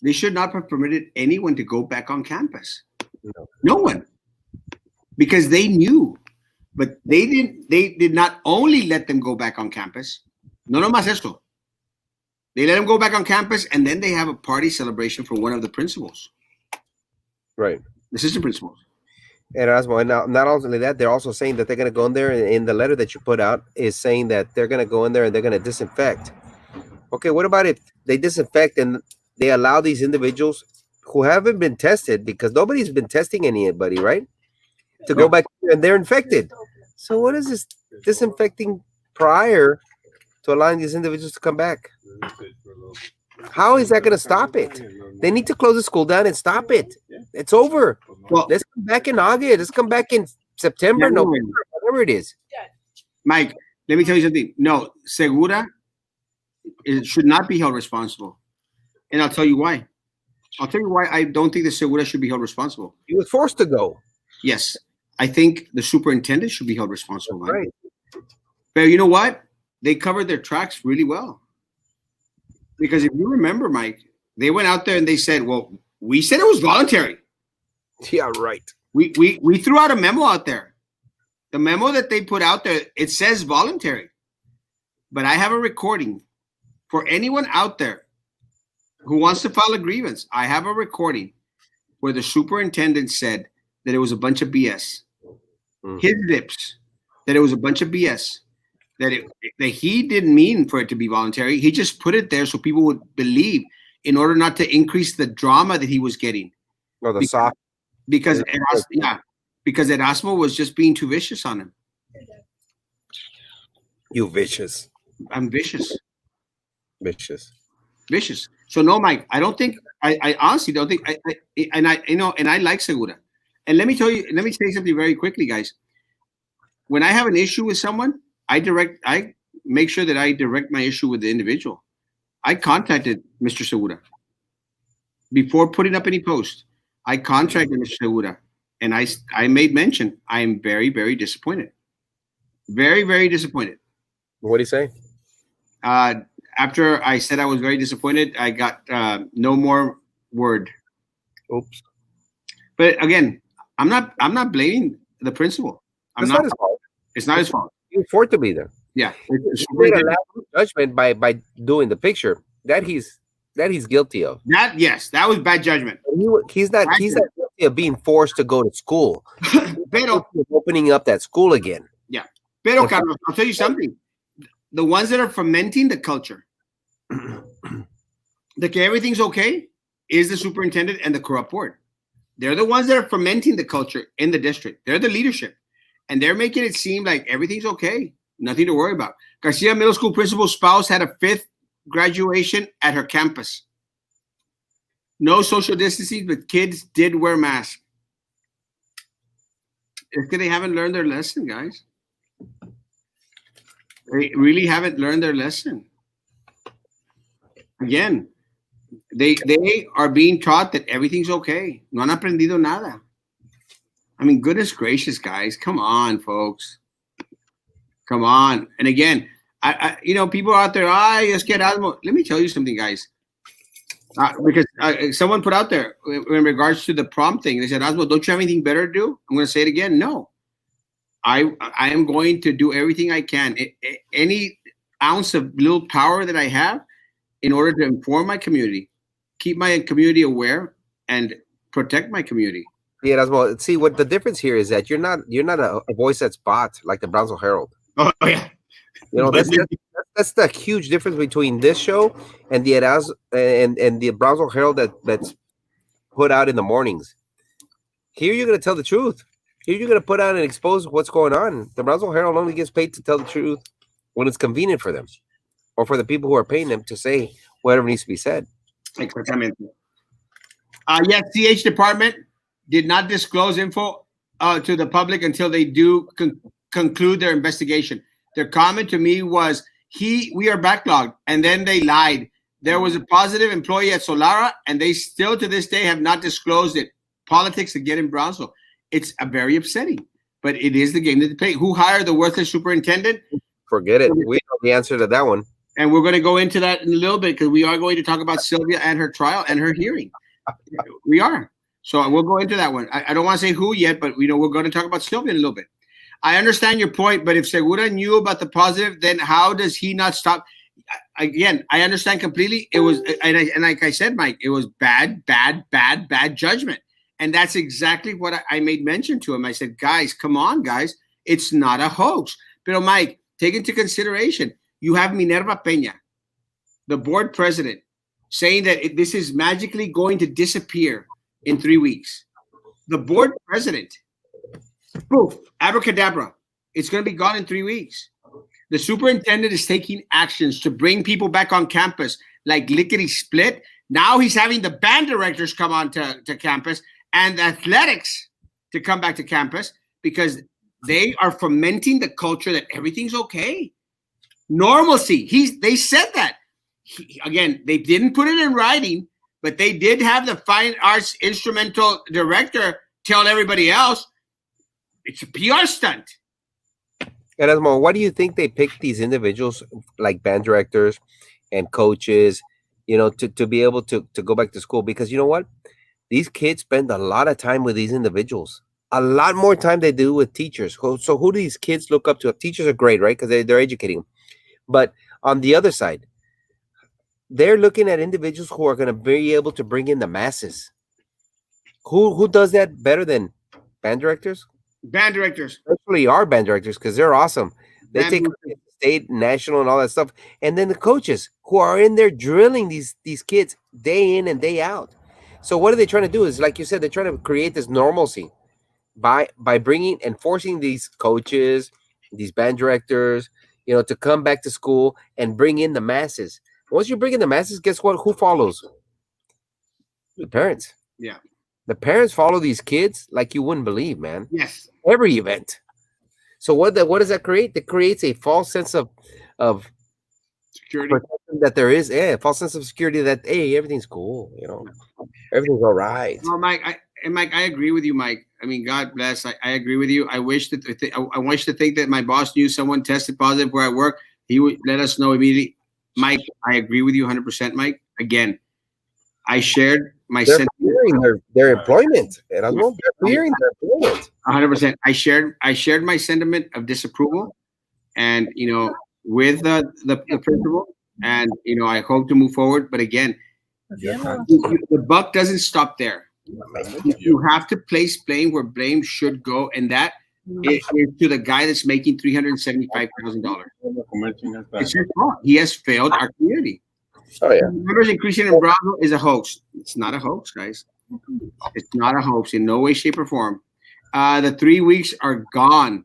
They should not have permitted anyone to go back on campus. No one. Because they knew. But they did not only let them go back on campus. No más esto. They let them go back on campus, and then they have a party celebration for one of the principals. Right. The assistant principals. Erasmo, and now, not only that, they're also saying that they're going to go in there, and in the letter that you put out is saying that they're going to go in there and they're going to disinfect. Okay, what about if they disinfect and they allow these individuals who haven't been tested, because nobody's been testing anybody, right, to go back and they're infected? So what is this disinfecting prior to allowing these individuals to come back? How is that going to stop it? They need to close the school down and stop it. It's over. Well, Let's come back in August. Let's come back in September, November, whatever it is. Mike, let me tell you something. No, Segura should not be held responsible. And I'll tell you why. I'll tell you why I don't think the Segura should be held responsible. He was forced to go. Yes. I think the superintendent should be held responsible. Mike. Right. But you know what? They covered their tracks really well. Because if you remember, Mike, they went out there and they said, well, we said it was voluntary. Yeah, right. We threw out a memo out there. The memo that they put out there, it says voluntary. But I have a recording for anyone out there who wants to file a grievance. I have a recording where the superintendent said that it was a bunch of BS. His lips, that it was a bunch of BS. That he didn't mean for it to be voluntary. He just put it there so people would believe, in order not to increase the drama that he was getting. No, the soft. Because Erasmo was just being too vicious on him. You vicious. I'm vicious. Vicious. So no, Mike, I don't think. I honestly don't think. I like Segura. And let me say something very quickly, guys. When I have an issue with someone, I make sure that I direct my issue with the individual. I contacted Mr. Segura before putting up any post. I contacted Mr. Segura, and I made mention. I am very, very disappointed. Very, very disappointed. What do you say? After I said I was very disappointed, I got no more word. Oops. But again, I'm not blaming the principal. I'm That's not. not his fault. It's not his fault. You afford to be there. Yeah, it's the He made a superintendent. last judgment by doing the picture that he's guilty of. That yes, that was bad judgment. He's not Bad guilty of being forced to go to school. judgment. Pero Guilty of opening up that school again. yeah, pero And Carlos, I'll tell you something. The ones that are fomenting the culture, that everything's okay, is the superintendent and the corrupt board. They're the ones that are fomenting the culture in the district. They're the leadership, and they're making it seem like everything's okay, nothing to worry about. Garcia Middle School principal's spouse had a fifth graduation at her campus. No social distancing, but kids did wear masks. It's because they haven't learned their lesson, guys. They really haven't learned their lesson. Again, they are being taught that everything's okay. No han aprendido nada. I mean, goodness gracious, guys. Come on, folks. Come on. And again, people out there, let's get Erasmo. Let me tell you something, guys. Because someone put out there in regards to the prom thing, they said, Erasmo, don't you have anything better to do? I'm going to say it again. No. I am going to do everything I can. Any ounce of little power that I have in order to inform my community, keep my community aware, and protect my community. Yeah, that's well. See, what the difference here is that you're not a voice that's bought like the Brownsville Herald. Oh, yeah. You know, that's the huge difference between this show and the and the Brownsville Herald that's put out in the mornings. Here you're gonna tell the truth. Here you're gonna put out and expose what's going on. The Brownsville Herald only gets paid to tell the truth when it's convenient for them, or for the people who are paying them to say whatever needs to be said. Exactamente. Yes, CH department did not disclose info to the public until they do conclude their investigation. Their comment to me was, we are backlogged, and then they lied. There was a positive employee at Solara, and they still to this day have not disclosed it. Politics again in Brownsville. It's a very upsetting, but it is the game that they play. Who hired the worthless superintendent? Forget it. We know the answer to that one. And we're going to go into that in a little bit because we are going to talk about Sylvia and her trial and her hearing. We are. So we'll go into that one. I don't want to say who yet, but we're going to talk about Sylvia in a little bit. I understand your point, but if Segura knew about the positive, then how does he not stop? Again, I understand completely. It was, and like I said, Mike, it was bad judgment. And that's exactly what I made mention to him. I said, guys, come on, guys. It's not a hoax. But Mike, take into consideration, you have Minerva Peña, the board president, saying that this is magically going to disappear in 3 weeks. The board president, poof, abracadabra, it's going to be gone in 3 weeks. The superintendent is taking actions to bring people back on campus like lickety split. Now he's having the band directors come on to campus and the athletics to come back to campus because they are fomenting the culture that everything's okay. Normalcy. They said that. Again, they didn't put it in writing, but they did have the fine arts instrumental director tell everybody else it's a PR stunt. Erasmo, why do you think they picked these individuals like band directors and coaches, to be able to go back to school? Because you know what? These kids spend a lot of time with these individuals, a lot more time they do with teachers. So who do these kids look up to? Teachers are great, right? Because they're educating them. But on the other side, they're looking at individuals who are going to be able to bring in the masses. Who does that better than band directors? Band directors. Especially our band directors, because they're awesome. They take state, national, and all that stuff. And then the coaches who are in there drilling these kids day in and day out. So what are they trying to do? Is like you said, they're trying to create this normalcy by bringing and forcing these coaches, these band directors, to come back to school and bring in the masses. Once you bring in the masses, guess what? Who follows? The parents. Yeah. The parents follow these kids like you wouldn't believe, man. Yes. Every event. So what does that create? That creates a false sense of security that there is, a false sense of security that everything's cool, everything's all right. No, Mike, I agree with you, Mike. I mean, God bless. I agree with you. I wish to think that my boss knew someone tested positive where I work. He would let us know immediately. Mike, I agree with you 100%, Mike. Again, I shared my sentiment fearing their employment. Erasmo, they're fearing their employment. 100%. I shared my sentiment of disapproval, and with the principal, and I hope to move forward. But again, the buck doesn't stop there. You have to place blame where blame should go, and that is to the guy that's making $375,000. It's his fault. He has failed our community. Oh yeah. Numbers increasing in Bravo is a hoax. It's not a hoax, guys. It's not a hoax in no way, shape, or form. The 3 weeks are gone.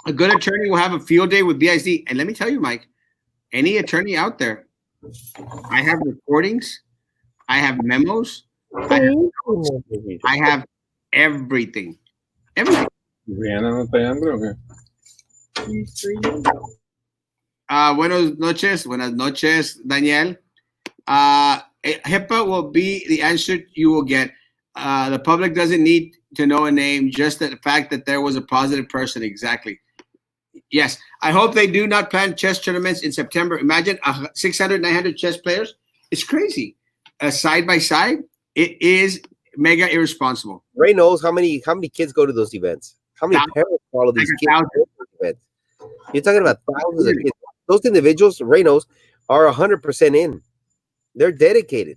A good attorney will have a field day with BISD. And let me tell you, Mike, any attorney out there, I have recordings, I have memos, I have everything. Everything. Rihanna no está hambre o qué? Buenas noches, Daniel. HIPAA will be the answer you will get. The public doesn't need to know a name, just the fact that there was a positive person. Exactly. Yes. I hope they do not plan chess tournaments in September. Imagine 600, 900 chess players. It's crazy. Side by side, it is mega irresponsible. Ray knows how many kids go to those events. How many parents follow these kids to those events? You're talking about thousands of kids. Those individuals, Ray knows, are 100% in. They're dedicated.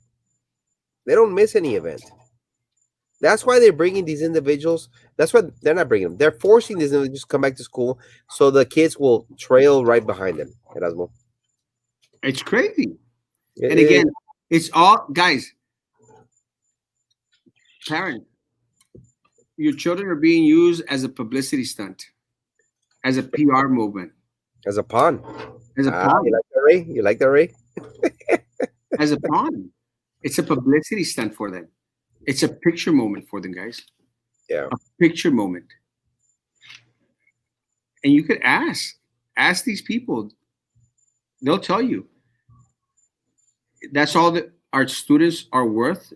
They don't miss any event. That's why they're bringing these individuals. That's why they're not bringing them. They're forcing these individuals to come back to school so the kids will trail right behind them. Erasmo. It's crazy. And again, it's all, guys, parents, your children are being used as a publicity stunt, as a PR movement. As a pawn. As a pawn. You like that, Ray? You like that, Ray? As a pawn. It's a publicity stunt for them. It's a picture moment for them, guys. Yeah. A picture moment. And you could ask these people. They'll tell you. That's all that our students are worth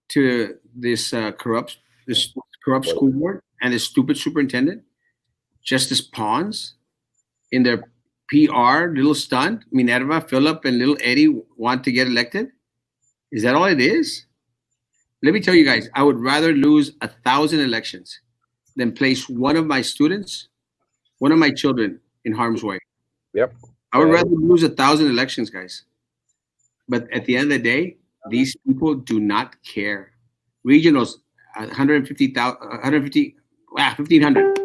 to this corrupt school board and this stupid superintendent, just as pawns in their PR little stunt. Minerva, Philip, and little Eddie want to get elected. Is that all it is? Let me tell you guys, I would rather lose 1,000 elections than place one of my students, one of my children in harm's way. Yep. I would rather lose 1,000 elections, guys. But at the end of the day, these people do not care. Regionals, 1,500.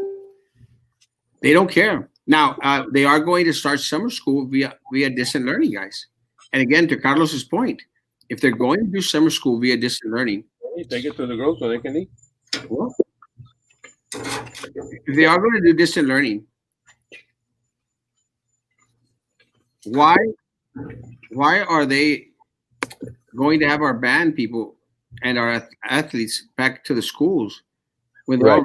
They don't care. Now, they are going to start summer school via distant learning, guys. And again, to Carlos's point, if they're going to do summer school via distant learning, Take it to the girls so they can eat. well, if they are going to do distant learning, why are they going to have our band people and our athletes back to the schools when they're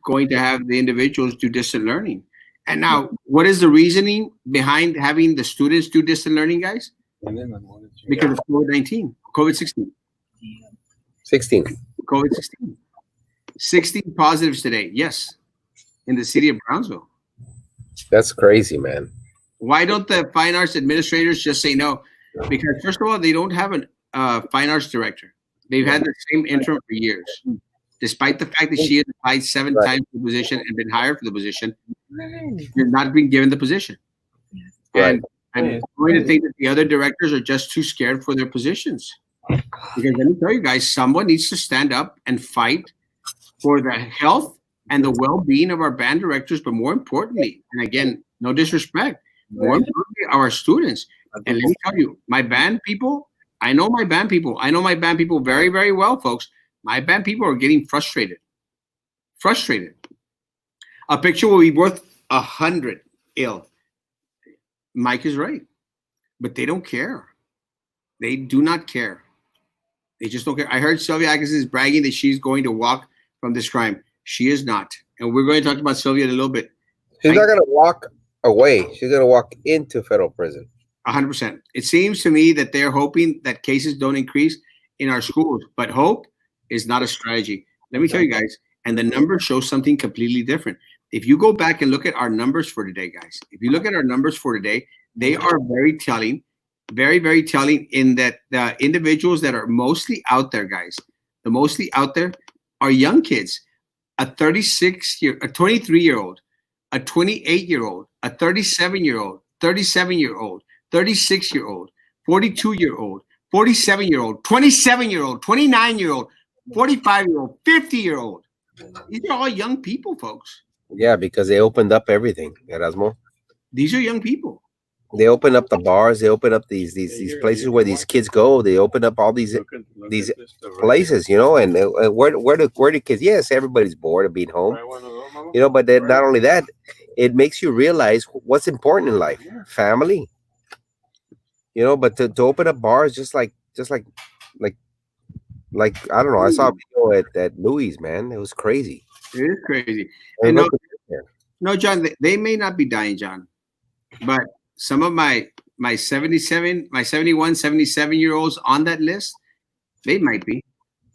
going to have the individuals do distant learning? And now, what is the reasoning behind having the students do distant learning, guys? Because of COVID-19, COVID-16. 16. COVID-16. 16 positives today, yes, in the city of Brownsville. That's crazy, man. Why don't the fine arts administrators just say no? Because first of all, they don't have a fine arts director. They've had the same interim for years. Despite the fact that she has applied 7 times for the position and been hired for the position, you're not being given the position. And I'm going to think that the other directors are just too scared for their positions. Because let me tell you guys, someone needs to stand up and fight for the health and the well-being of our band directors, but more importantly, and again, no disrespect, more importantly, our students. And let me tell you, my band people, I know my band people very, very well, folks. My band people are getting frustrated. A picture will be worth 100 ill. Mike is right, but they don't care. They do not care. They just don't care. I heard Sylvia Atkinson is bragging that she's going to walk from this crime. She is not. And we're going to talk about Sylvia in a little bit. She's not going to walk away. She's going to walk into federal prison. 100%. It seems to me that they're hoping that cases don't increase in our schools, but hope is not a strategy. Let me tell you guys, and the numbers show something completely different. If you go back and look at our numbers for today, guys, if you look at our numbers for today, they are very telling very, very telling in that the individuals that are mostly out there, guys, the mostly out there are young kids. A 23-year-old, a 28-year-old, a 37-year-old, 37-year-old, 36-year-old, 42-year-old, 47-year-old, 27-year-old, 29-year-old, 45-year-old, 50-year-old. These are all young people, folks. Yeah, because they opened up everything, Erasmo. These are young people. They open up the bars. They open up these places where these kids go. They open up all these places, and where do kids? Yes, everybody's bored of being home, but then not only that, it makes you realize what's important in life, family. But to open up bars like like I don't know. I saw a video at Louis, man. It was crazy. It is crazy. And Everybody no, could sit there. no, John, they may not be dying, John, but some of my 77, my 71, 77 year olds on that list, they might be.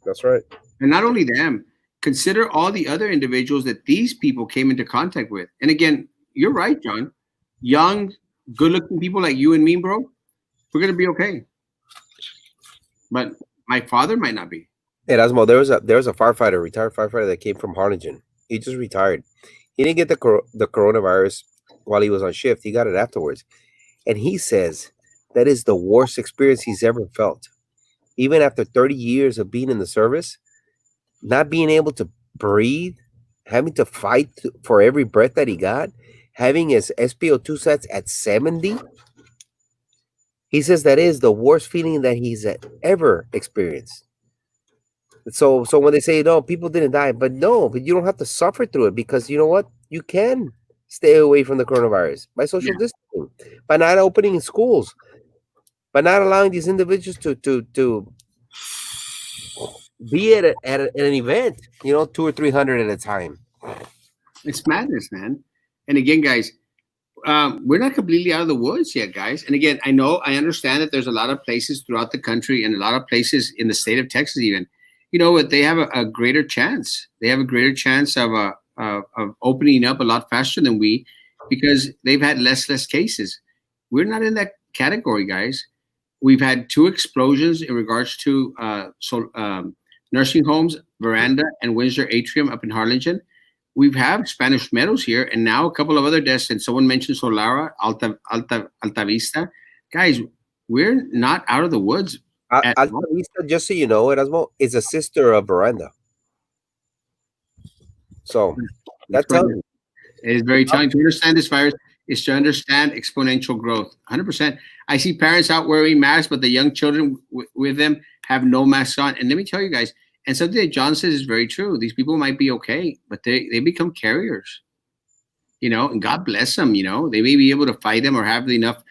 That's right. And not only them, consider all the other individuals that these people came into contact with. And again, you're right, John. Young, good looking people like you and me, bro, we're gonna be okay. But my father might not be. Erasmo, there was a firefighter, retired firefighter that came from Harlingen. He just retired. He didn't get the coronavirus while he was on shift. He got it afterwards, and he says that is the worst experience he's ever felt. Even after 30 years of being in the service, not being able to breathe, having to fight for every breath that he got, having his SpO2 sets at 70. He says that is the worst feeling that he's ever experienced. So when they say no, people didn't die, but no, but you don't have to suffer through it because you know what? You can stay away from the coronavirus by social Yeah. distancing, by not opening schools, by not allowing these individuals to be at an event, 200 or 300 at a time. It's madness, man. And again, guys, we're not completely out of the woods yet, guys. And again, I understand that there's a lot of places throughout the country and a lot of places in the state of Texas, even, what they have a greater chance. They have a greater chance of opening up a lot faster than we, because they've had less cases. We're not in that category, guys. We've had two explosions in regards to nursing homes, Veranda and Windsor Atrium up in Harlingen. We've had Spanish Meadows here, and now a couple of other deaths. And someone mentioned Solara, Alta Vista. Guys, we're not out of the woods at Alta all. Vista, just so you know, Erasmo, is a sister of Veranda. So That's that tells correct. you. It is very telling. To understand this virus is to understand exponential growth. 100%. I see parents out wearing masks, but the young children with them have no masks on. And let me tell you guys, and something that John says is very true. These people might be okay, but they become carriers, and God bless them. They may be able to fight them or have enough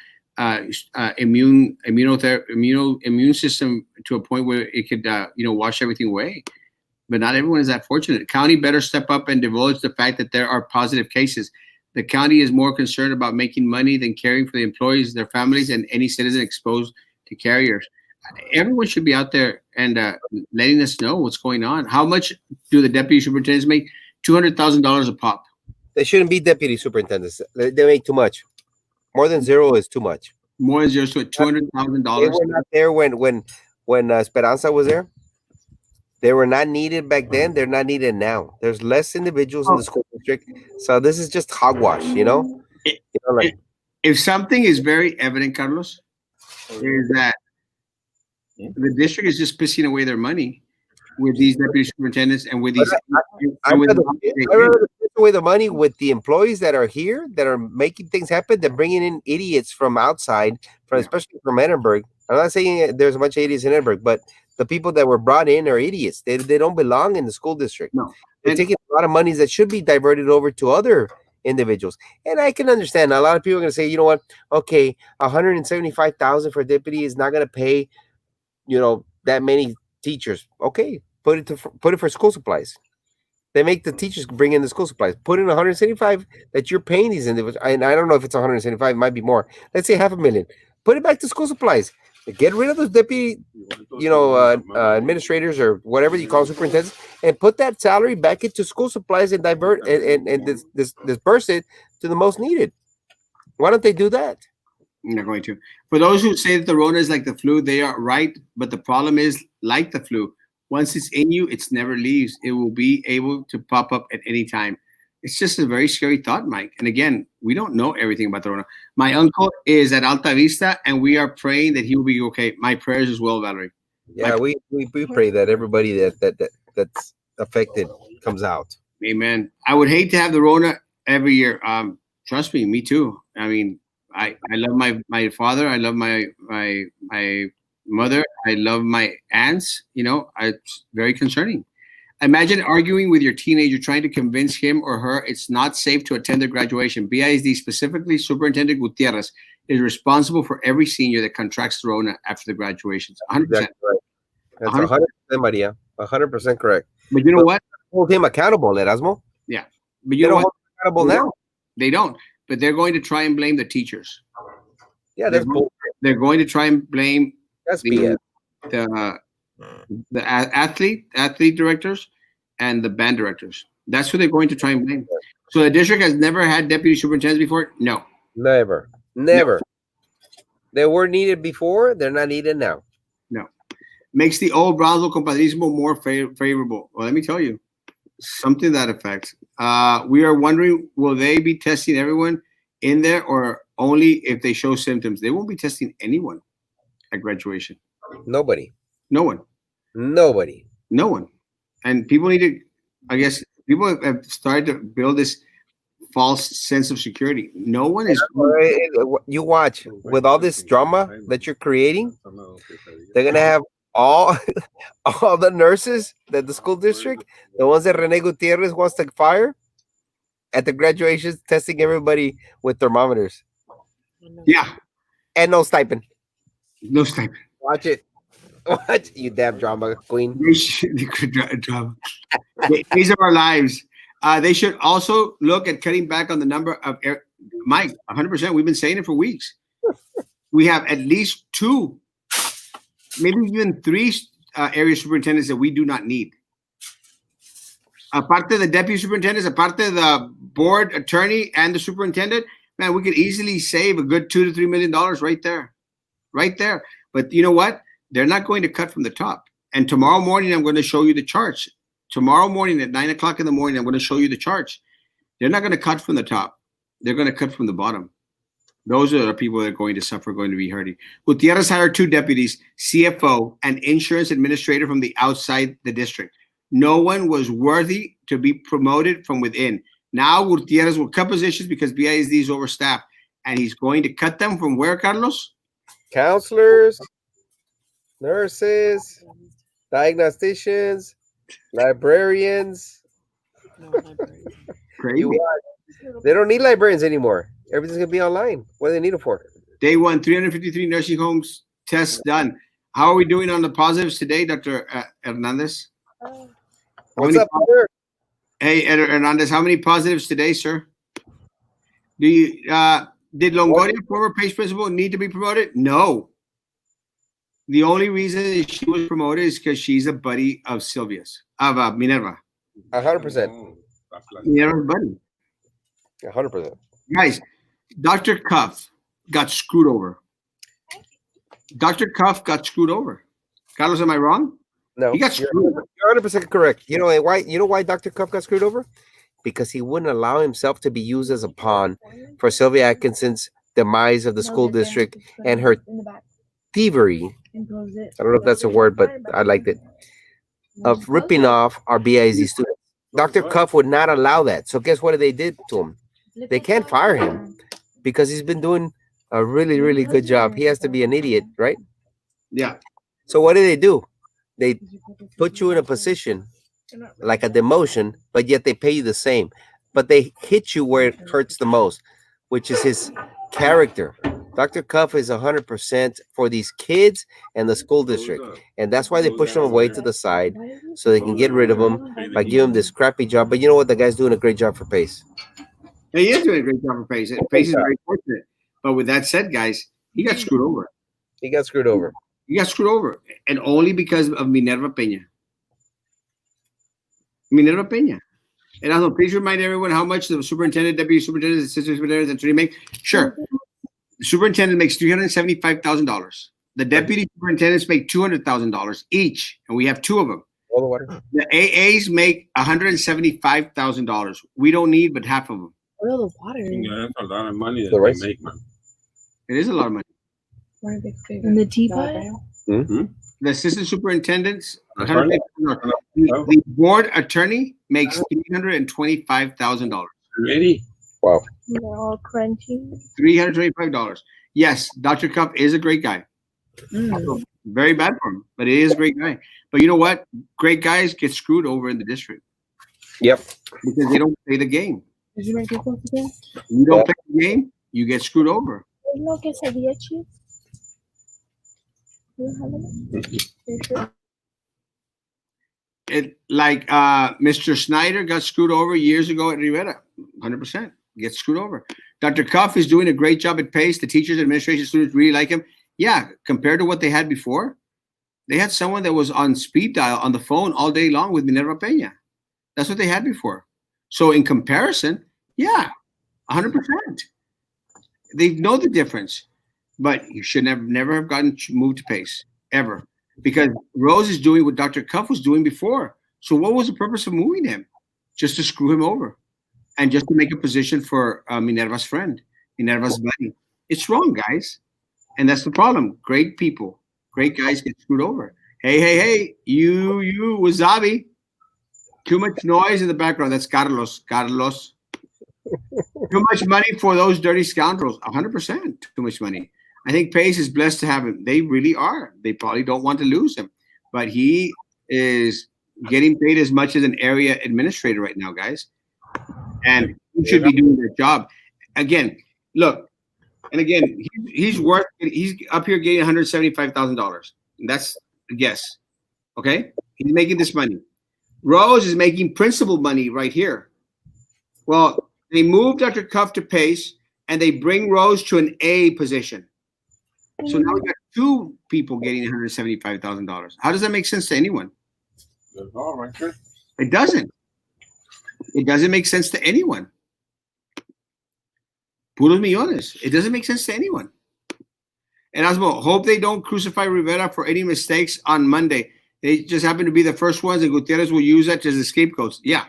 immune system to a point where it could wash everything away. But not everyone is that fortunate. The county better step up and divulge the fact that there are positive cases. The county is more concerned about making money than caring for the employees, their families, and any citizen exposed to carriers. Everyone should be out there and letting us know what's going on. How much do the deputy superintendents make? $200,000 a pop. They shouldn't be deputy superintendents. They make too much. More than zero is too much. More than just They $200,000. were not there when Esperanza was there. They were not needed back then. They're not needed now. There's less individuals in the school district, so this is just hogwash. Like If something is very evident, Carlos, is that the district is just pissing away their money with these deputy superintendents and with these. I'd rather take away the money with the employees that are here that are making things happen than bringing in idiots from outside, especially from Edinburgh. I'm not saying there's a bunch of idiots in Edinburgh, but the people that were brought in are idiots. They don't belong in the school district. No. They're taking a lot of monies that should be diverted over to other individuals. And I can understand a lot of people are going to say, you know what? Okay, 175,000 for a deputy is not going to pay, that many teachers. Okay, put it for school supplies. They make the teachers bring in the school supplies. Put in 175 that you're paying these individuals. And I don't know if it's 175, it might be more. Let's say $500,000. Put it back to school supplies. Get rid of those deputy, administrators or whatever you call superintendents, and put that salary back into school supplies and disperse it to the most needed. Why don't they do that? I'm not going to. For those who say that the Rona is like the flu, they are right. But the problem is, like the flu, once it's in you, it's never leaves. It will be able to pop up at any time. It's just a very scary thought, Mike. And again, we don't know everything about the Rona. My uncle is at Alta Vista, and we are praying that he will be okay. My prayers as well, Valerie. Yeah, we pray that everybody that's affected comes out. Amen. I would hate to have the Rona every year. Trust me too. I mean, I love my father. I love my mother. I love my aunts. It's very concerning. Imagine arguing with your teenager trying to convince him or her it's not safe to attend their graduation. BISD, specifically Superintendent Gutierrez, is responsible for every senior that contracts the Rona after the graduations. 100%. Exactly right. That's 100%. 100%, Maria. 100% correct. But you know what? Hold him accountable, Erasmo. Yeah. But They you know don't what? hold him accountable They now. don't. They don't. But they're going to try and blame the teachers. Yeah, that's bull. They're going to try and blame That's the BS. athlete directors and the band directors. That's who they're going to try and blame. So the district has never had deputy superintendents before? No. Never. They were needed before. They're not needed now. No. Makes the old Brownsville compadrismo more favorable. Well, let me tell you, something to that effect. We are wondering, will they be testing everyone in there or only if they show symptoms? They won't be testing anyone at graduation. Nobody. No one. Nobody. No one. And people need to, I guess, people have started to build this false sense of security. No one is. You watch with all this drama that you're creating. They're gonna have all all the nurses that the school district, the ones that Rene Gutierrez wants to fire, at the graduations, testing everybody with thermometers. Yeah. And no stipend. No stipend. Watch it. Watch, you damn drama queen. Drama. These are our lives. They should also look at cutting back on the number of Mike. 100%. We've been saying it for weeks. We have at least 2, maybe even 3 area superintendents that we do not need. Apart of the deputy superintendents, apart of the board attorney and the superintendent, man, we could easily save a good $2 to $3 million right there. Right there. But you know what? They're not going to cut from the top. And tomorrow morning, I'm going to show you the charts. Tomorrow morning at 9 o'clock in the morning, I'm going to show you the charts. They're not going to cut from the top. They're going to cut from the bottom. Those are the people that are going to suffer, going to be hurting. Gutierrez hired 2 deputies, CFO, and insurance administrator from the outside the district. No one was worthy to be promoted from within. Now Gutierrez will cut positions because BISD is overstaffed. And he's going to cut them from where, Carlos? Counselors, nurses, diagnosticians, librarians. Crazy. They don't need librarians anymore. Everything's gonna be online. What do they need it for? Day 1, 353 nursing homes tests done. How are we doing on the positives today, Dr. Hernandez? What's up, brother? Hey, Hernandez, how many positives today, sir? Do you did Longoria, former PACE principal, need to be promoted? No. The only reason she was promoted is because she's a buddy of Sylvia's, of Minerva. 100%. Minerva's buddy. 100%. Guys, Dr. Cuff got screwed over. Dr. Cuff got screwed over. Carlos, am I wrong? No, he got screwed. You're 100% correct. You know why? You know why Dr. Cuff got screwed over? Because he wouldn't allow himself to be used as a pawn for Sylvia Atkinson's demise of the school district and her thievery. I don't know if that's a word, but I liked it. Of ripping off our BIZ students. Dr. Cuff would not allow that. So guess what they did to him? They can't fire him because he's been doing a really, really good job. He has to be an idiot, right? Yeah. So what do? They put you in a position like a demotion, but yet they pay you the same. But they hit you where it hurts the most, which is his character. Dr. Cuff is 100% for these kids and the school district. And that's why they push him away to the side so they can get rid of him by giving him this crappy job. But you know what? The guy's doing a great job for PACE. He is doing a great job for PACE. PACE is very fortunate. But with that said, guys, he got screwed over. He got screwed over. He got screwed over. And only because of Minerva Peña. Minerva Peña. And also, please remind everyone how much the superintendent, deputy superintendent, assistant superintendent, and attorney make. Sure. The superintendent makes $375,000. The deputy superintendents make $200,000 each, and we have two of them. All the water. The AAs make $175,000. We don't need but half of them. Oil the water. Yeah, that's a lot of money that The they rice? make, man. It is a lot of money. And the teapot? The assistant superintendents, Attorney? the board attorney makes $325,000. Really? Wow. They're all crunchy. $325. Yes, Dr. Cup is a great guy. Very bad for him, but he is a great guy. But you know what? Great guys get screwed over in the district Yep. because they don't play the game. Did you make your clothes again? You don't play the game, you get screwed over. No quesadilla cheese. You don't have any? You sure? It like Mr. Snyder got screwed over years ago at Rivera. 100% gets screwed over. Dr. Cuff is doing a great job at Pace. The teachers, administration, students really like him. Yeah, compared to what they had before, they had someone that was on speed dial on the phone all day long with Minerva Peña. That's what they had before. So in comparison, yeah, 100%. They know the difference, but you should never have gotten moved to Pace ever, because Rose is doing what Dr. Cuff was doing before. So what was the purpose of moving him? Just to screw him over, and just to make a position for Minerva's friend, Minerva's buddy. It's wrong, guys, and that's the problem. Great people, great guys get screwed over. Hey, you Wasabi. Too much noise in the background. That's Carlos. Too much money for those dirty scoundrels. 100% too much money. I think Pace is blessed to have him. They really are. They probably don't want to lose him, but he is getting paid as much as an area administrator right now, guys. And he should be doing their job. Again, look, and again, he's up here getting $175,000. That's a guess. Okay, he's making this money. Rose is making principal money right here. Well, they moved Dr. Cuff to Pace, and they bring Rose to an A position. So now we got two people getting $175,000. How does that make sense to anyone? That's all right there. It doesn't. It doesn't make sense to anyone. Puros millones. It doesn't make sense to anyone. Erasmo, hope they don't crucify Rivera for any mistakes on Monday. They just happen to be the first ones, and Gutierrez will use that as a scapegoat. Yeah.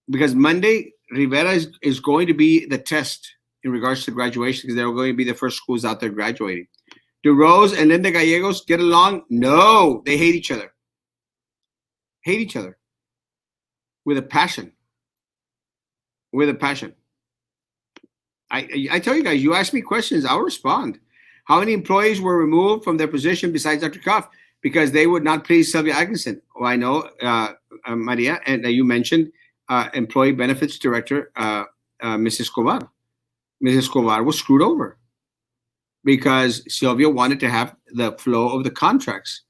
Because Monday, Rivera is going to be the test in regards to graduation, because they're going to be the first schools out there graduating. Do Rose and Linda Gallegos get along? No. They hate each other. Hate each other. With a passion. With a passion. I tell you guys, you ask me questions, I'll respond. How many employees were removed from their position besides Dr. Cuff because they would not please Sylvia Atkinson? Well, I know, Maria, and you mentioned Employee Benefits Director, Mrs. Escobar. Mrs. Escobar was screwed over because Sylvia wanted to have the flow of the contracts.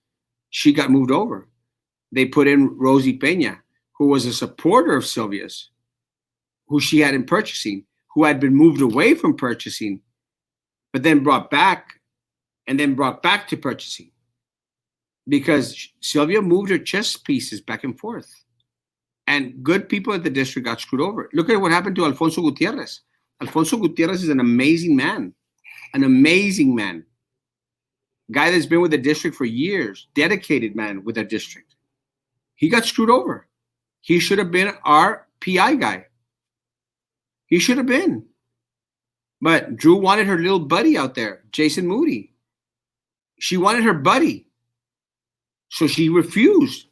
She got moved over. They put in Rosie Peña, who was a supporter of Sylvia's, who she had in purchasing, who had been moved away from purchasing, but then brought back to purchasing, because Sylvia moved her chess pieces back and forth. And good people at the district got screwed over. Look at what happened to Alfonso Gutierrez. Alfonso Gutierrez is an amazing man. An amazing man. Guy that's been with the district for years. Dedicated man with the district. He got screwed over. He should have been our PI guy. He should have been. But Drew wanted her little buddy out there, Jason Moody. She wanted her buddy. So she refused.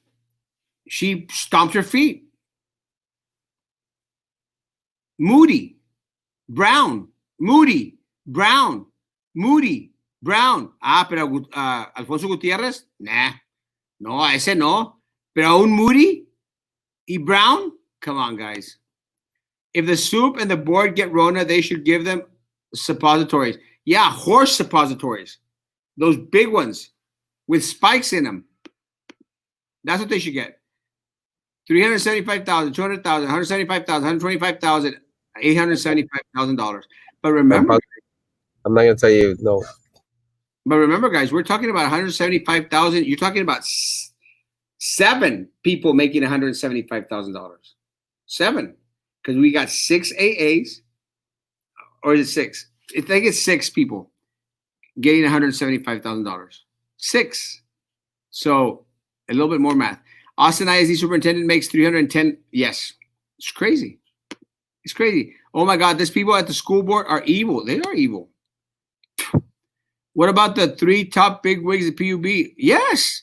She stomped her feet. Moody, Brown, Moody, Brown, Moody, Brown. Pero Alfonso Gutierrez, nah. No, ese no. Pero un Moody y Brown? Come on, guys. If the soup and the board get Rona, they should give them suppositories. Yeah, horse suppositories. Those big ones with spikes in them. That's what they should get. $375,000, $200,000, $175,000, $125,000, $875,000. But remember, I'm not gonna tell you no. But remember, guys, we're talking about $175,000. You're talking about 7 people making $175,000. 7, because we got 6 AAs, or is it 6? I think it's 6 people getting $175,000. 6. So a little bit more math. Austin ISD superintendent makes 310. Yes, it's crazy. It's crazy. Oh my God, these people at the school board are evil. They are evil. What about the 3 top big wigs at PUB? Yes,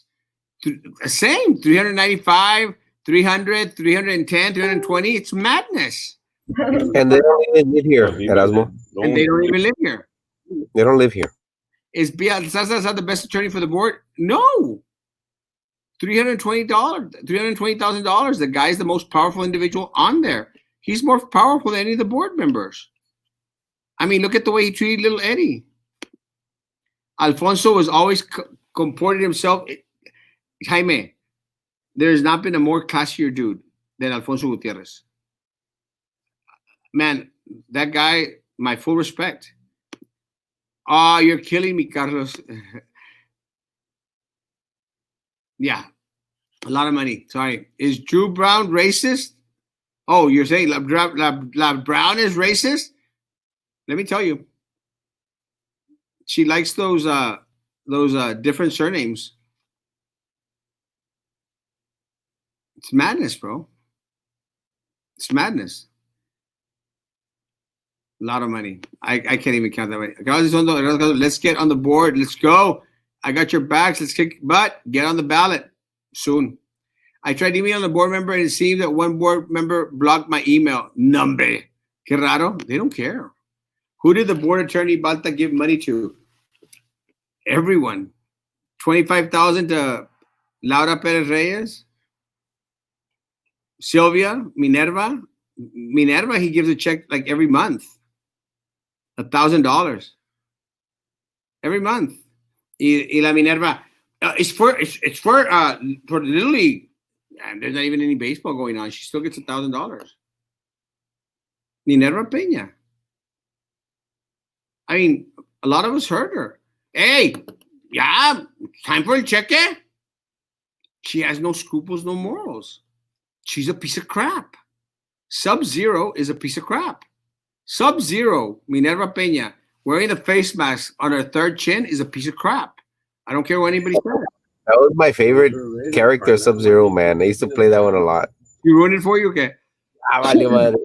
same. 395, 300, 310, 320. It's madness. And they don't even live here, Erasmo. And they don't even live here. They don't live here. Is Bielsa the best attorney for the board? No. $320, $320,000. The guy's the most powerful individual on there. He's more powerful than any of the board members. I mean, look at the way he treated little Eddie. Alfonso was always comported himself. Jaime, there has not been a more classier dude than Alfonso Gutierrez. Man, that guy, my full respect. Oh, you're killing me, Carlos. Yeah, a lot of money. Sorry. Is Drew Brown racist? Oh, you're saying La Brown is racist? Let me tell you. She likes those different surnames. It's madness, bro. It's madness. A lot of money. I can't even count that money. Let's get on the board. Let's go. I got your backs. Let's kick butt. Get on the ballot soon. I tried emailing the board member and it seemed that one board member blocked my email. Number. Que raro. They don't care. Who did the board attorney Balta give money to? Everyone. 25,000 to Laura Perez Reyes. Sylvia, Minerva. Minerva, he gives a check like every month. $1,000 every month. Y la Minerva, it's for Little League. And there's not even any baseball going on. She still gets $1,000. Minerva Peña. I mean, a lot of us heard her. Hey, yeah, time for a cheque. She has no scruples, no morals. She's a piece of crap. Sub-Zero is a piece of crap. Sub-Zero, Minerva Peña, wearing the face mask on her third chin is a piece of crap. I don't care what anybody says. That was my favorite character, Sub-Zero, man. I used to play that one a lot. You ruined it for you? Okay. Valió madre.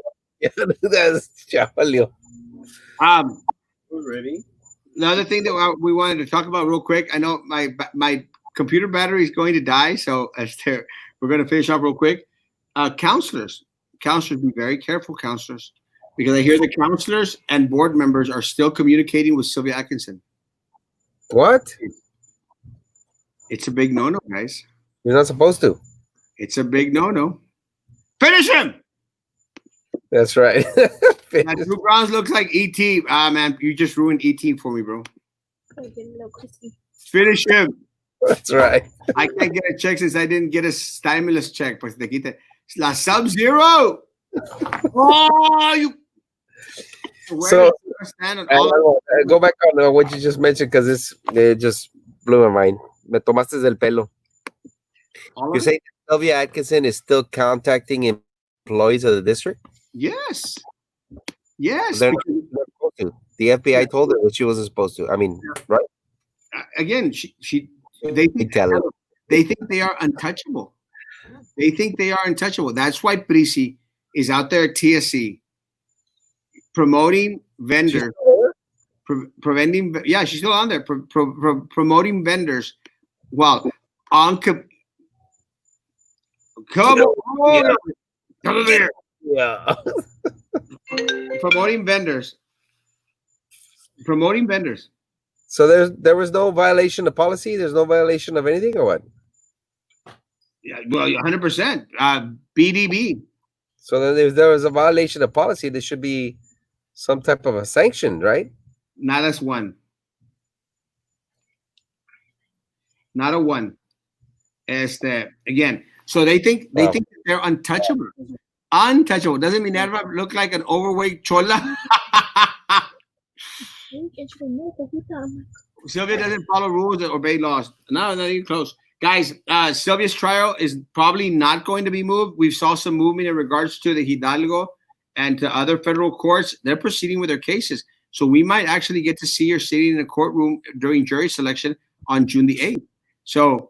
Ya valió. Ready? The other thing that we wanted to talk about real quick, I know my computer battery is going to die, so we're going to finish up real quick. Counselors, be very careful, counselors, because I hear the counselors and board members are still communicating with Sylvia Atkinson. What? It's a big no-no, guys. You're not supposed to. It's a big no-no. Finish him! That's right. Now, Drew Browns looks like E.T. Man, you just ruined E.T. for me, bro. Finish him. That's right. I can't get a check since I didn't get a stimulus check. Pues te quita. La Sub-Zero. Oh, you. So, go back on what you just mentioned because it just blew my mind. Me tomaste del pelo. You say Sylvia Atkinson is still contacting employees of the district? Yes. Yes. They're not supposed to. The FBI told her that she wasn't supposed to. I mean, right? Again, they think they are untouchable. They think they are untouchable. That's why Prisi is out there at TSC promoting vendors. Preventing, yeah, she's still on there. Promoting vendors. Well, come on. Yeah. Promoting vendors. So there was no violation of policy? There's no violation of anything or what? Yeah, well, 100%. BDB. So then if there was a violation of policy, there should be some type of a sanction, right? Not as one. Not a one. Again, so they think they're untouchable. Untouchable. Doesn't Minerva look like an overweight chola? Sylvia doesn't follow rules or obey laws. No, not even close. Guys, Sylvia's trial is probably not going to be moved. We saw some movement in regards to the Hidalgo and to other federal courts. They're proceeding with their cases. So we might actually get to see her sitting in a courtroom during jury selection on June the 8th. So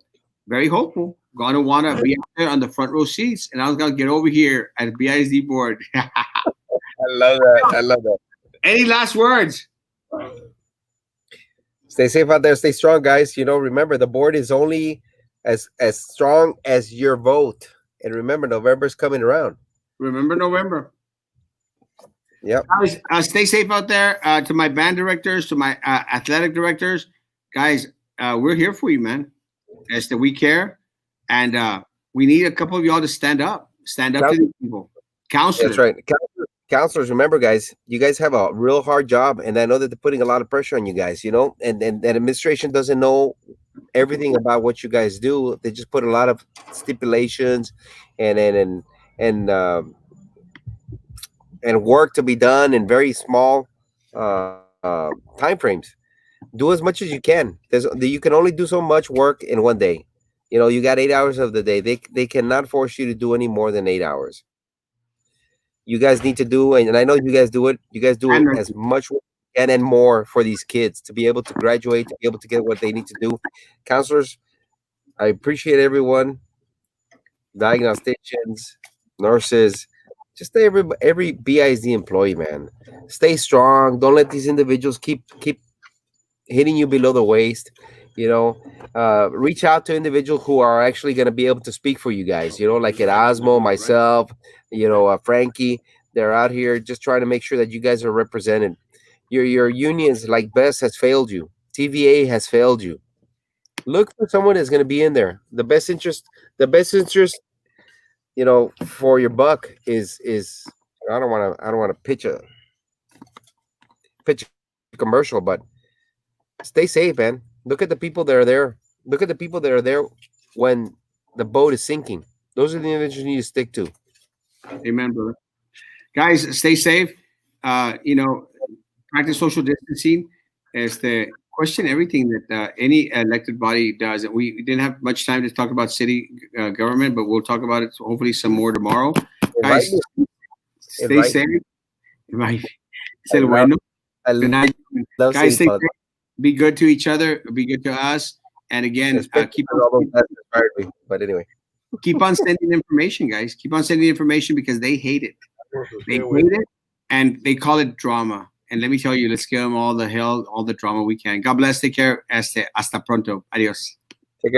very hopeful. Gonna want to be out there on the front row seats, and I was gonna get over here at the BISD board. I love that. I love that. Any last words? Stay safe out there. Stay strong, guys. Remember the board is only as strong as your vote. And remember, November's coming around. Remember November. Yep. Guys, stay safe out there. To my band directors, to my athletic directors, guys, we're here for you, man. We care, and we need a couple of y'all to stand up to these people. Counselors. That's right. Counselors, remember, guys, you guys have a real hard job, and I know that they're putting a lot of pressure on you guys. And administration doesn't know everything about what you guys do. They just put a lot of stipulations and work to be done in very small time frames. Do as much as you can. You can only do so much work in one day. You got 8 hours of the day. They cannot force you to do any more than 8 hours. You guys need to do, and I know you guys do it. You guys do it as much work and more for these kids to be able to graduate, to be able to get what they need to do. Counselors, I appreciate everyone. Diagnosticians, nurses, just every BISD employee, man. Stay strong. Don't let these individuals keep hitting you below the waist. Reach out to individuals who are actually going to be able to speak for you guys. Like Erasmo, myself, Frankie. They're out here just trying to make sure that you guys are represented. Your unions like BEST has failed you. TVA has failed you. Look for someone that's going to be in there. The best interest, for your buck is I don't want to pitch a commercial, but stay safe, man. Look at the people that are there. Look at the people that are there when the boat is sinking. Those are the individuals you need to stick to. Amen, brother. Guys, stay safe. Practice social distancing. Question everything that any elected body does. And we didn't have much time to talk about city government, but we'll talk about it hopefully some more tomorrow. Guys, stay safe. Right. Good night. Guys, stay safe. Be good to each other. Be good to us. And again, keep on sending information, guys. Keep on sending information because they hate it. They hate it, and they call it drama. And let me tell you, let's give them all the hell, all the drama we can. God bless. Take care. Hasta pronto. Adios.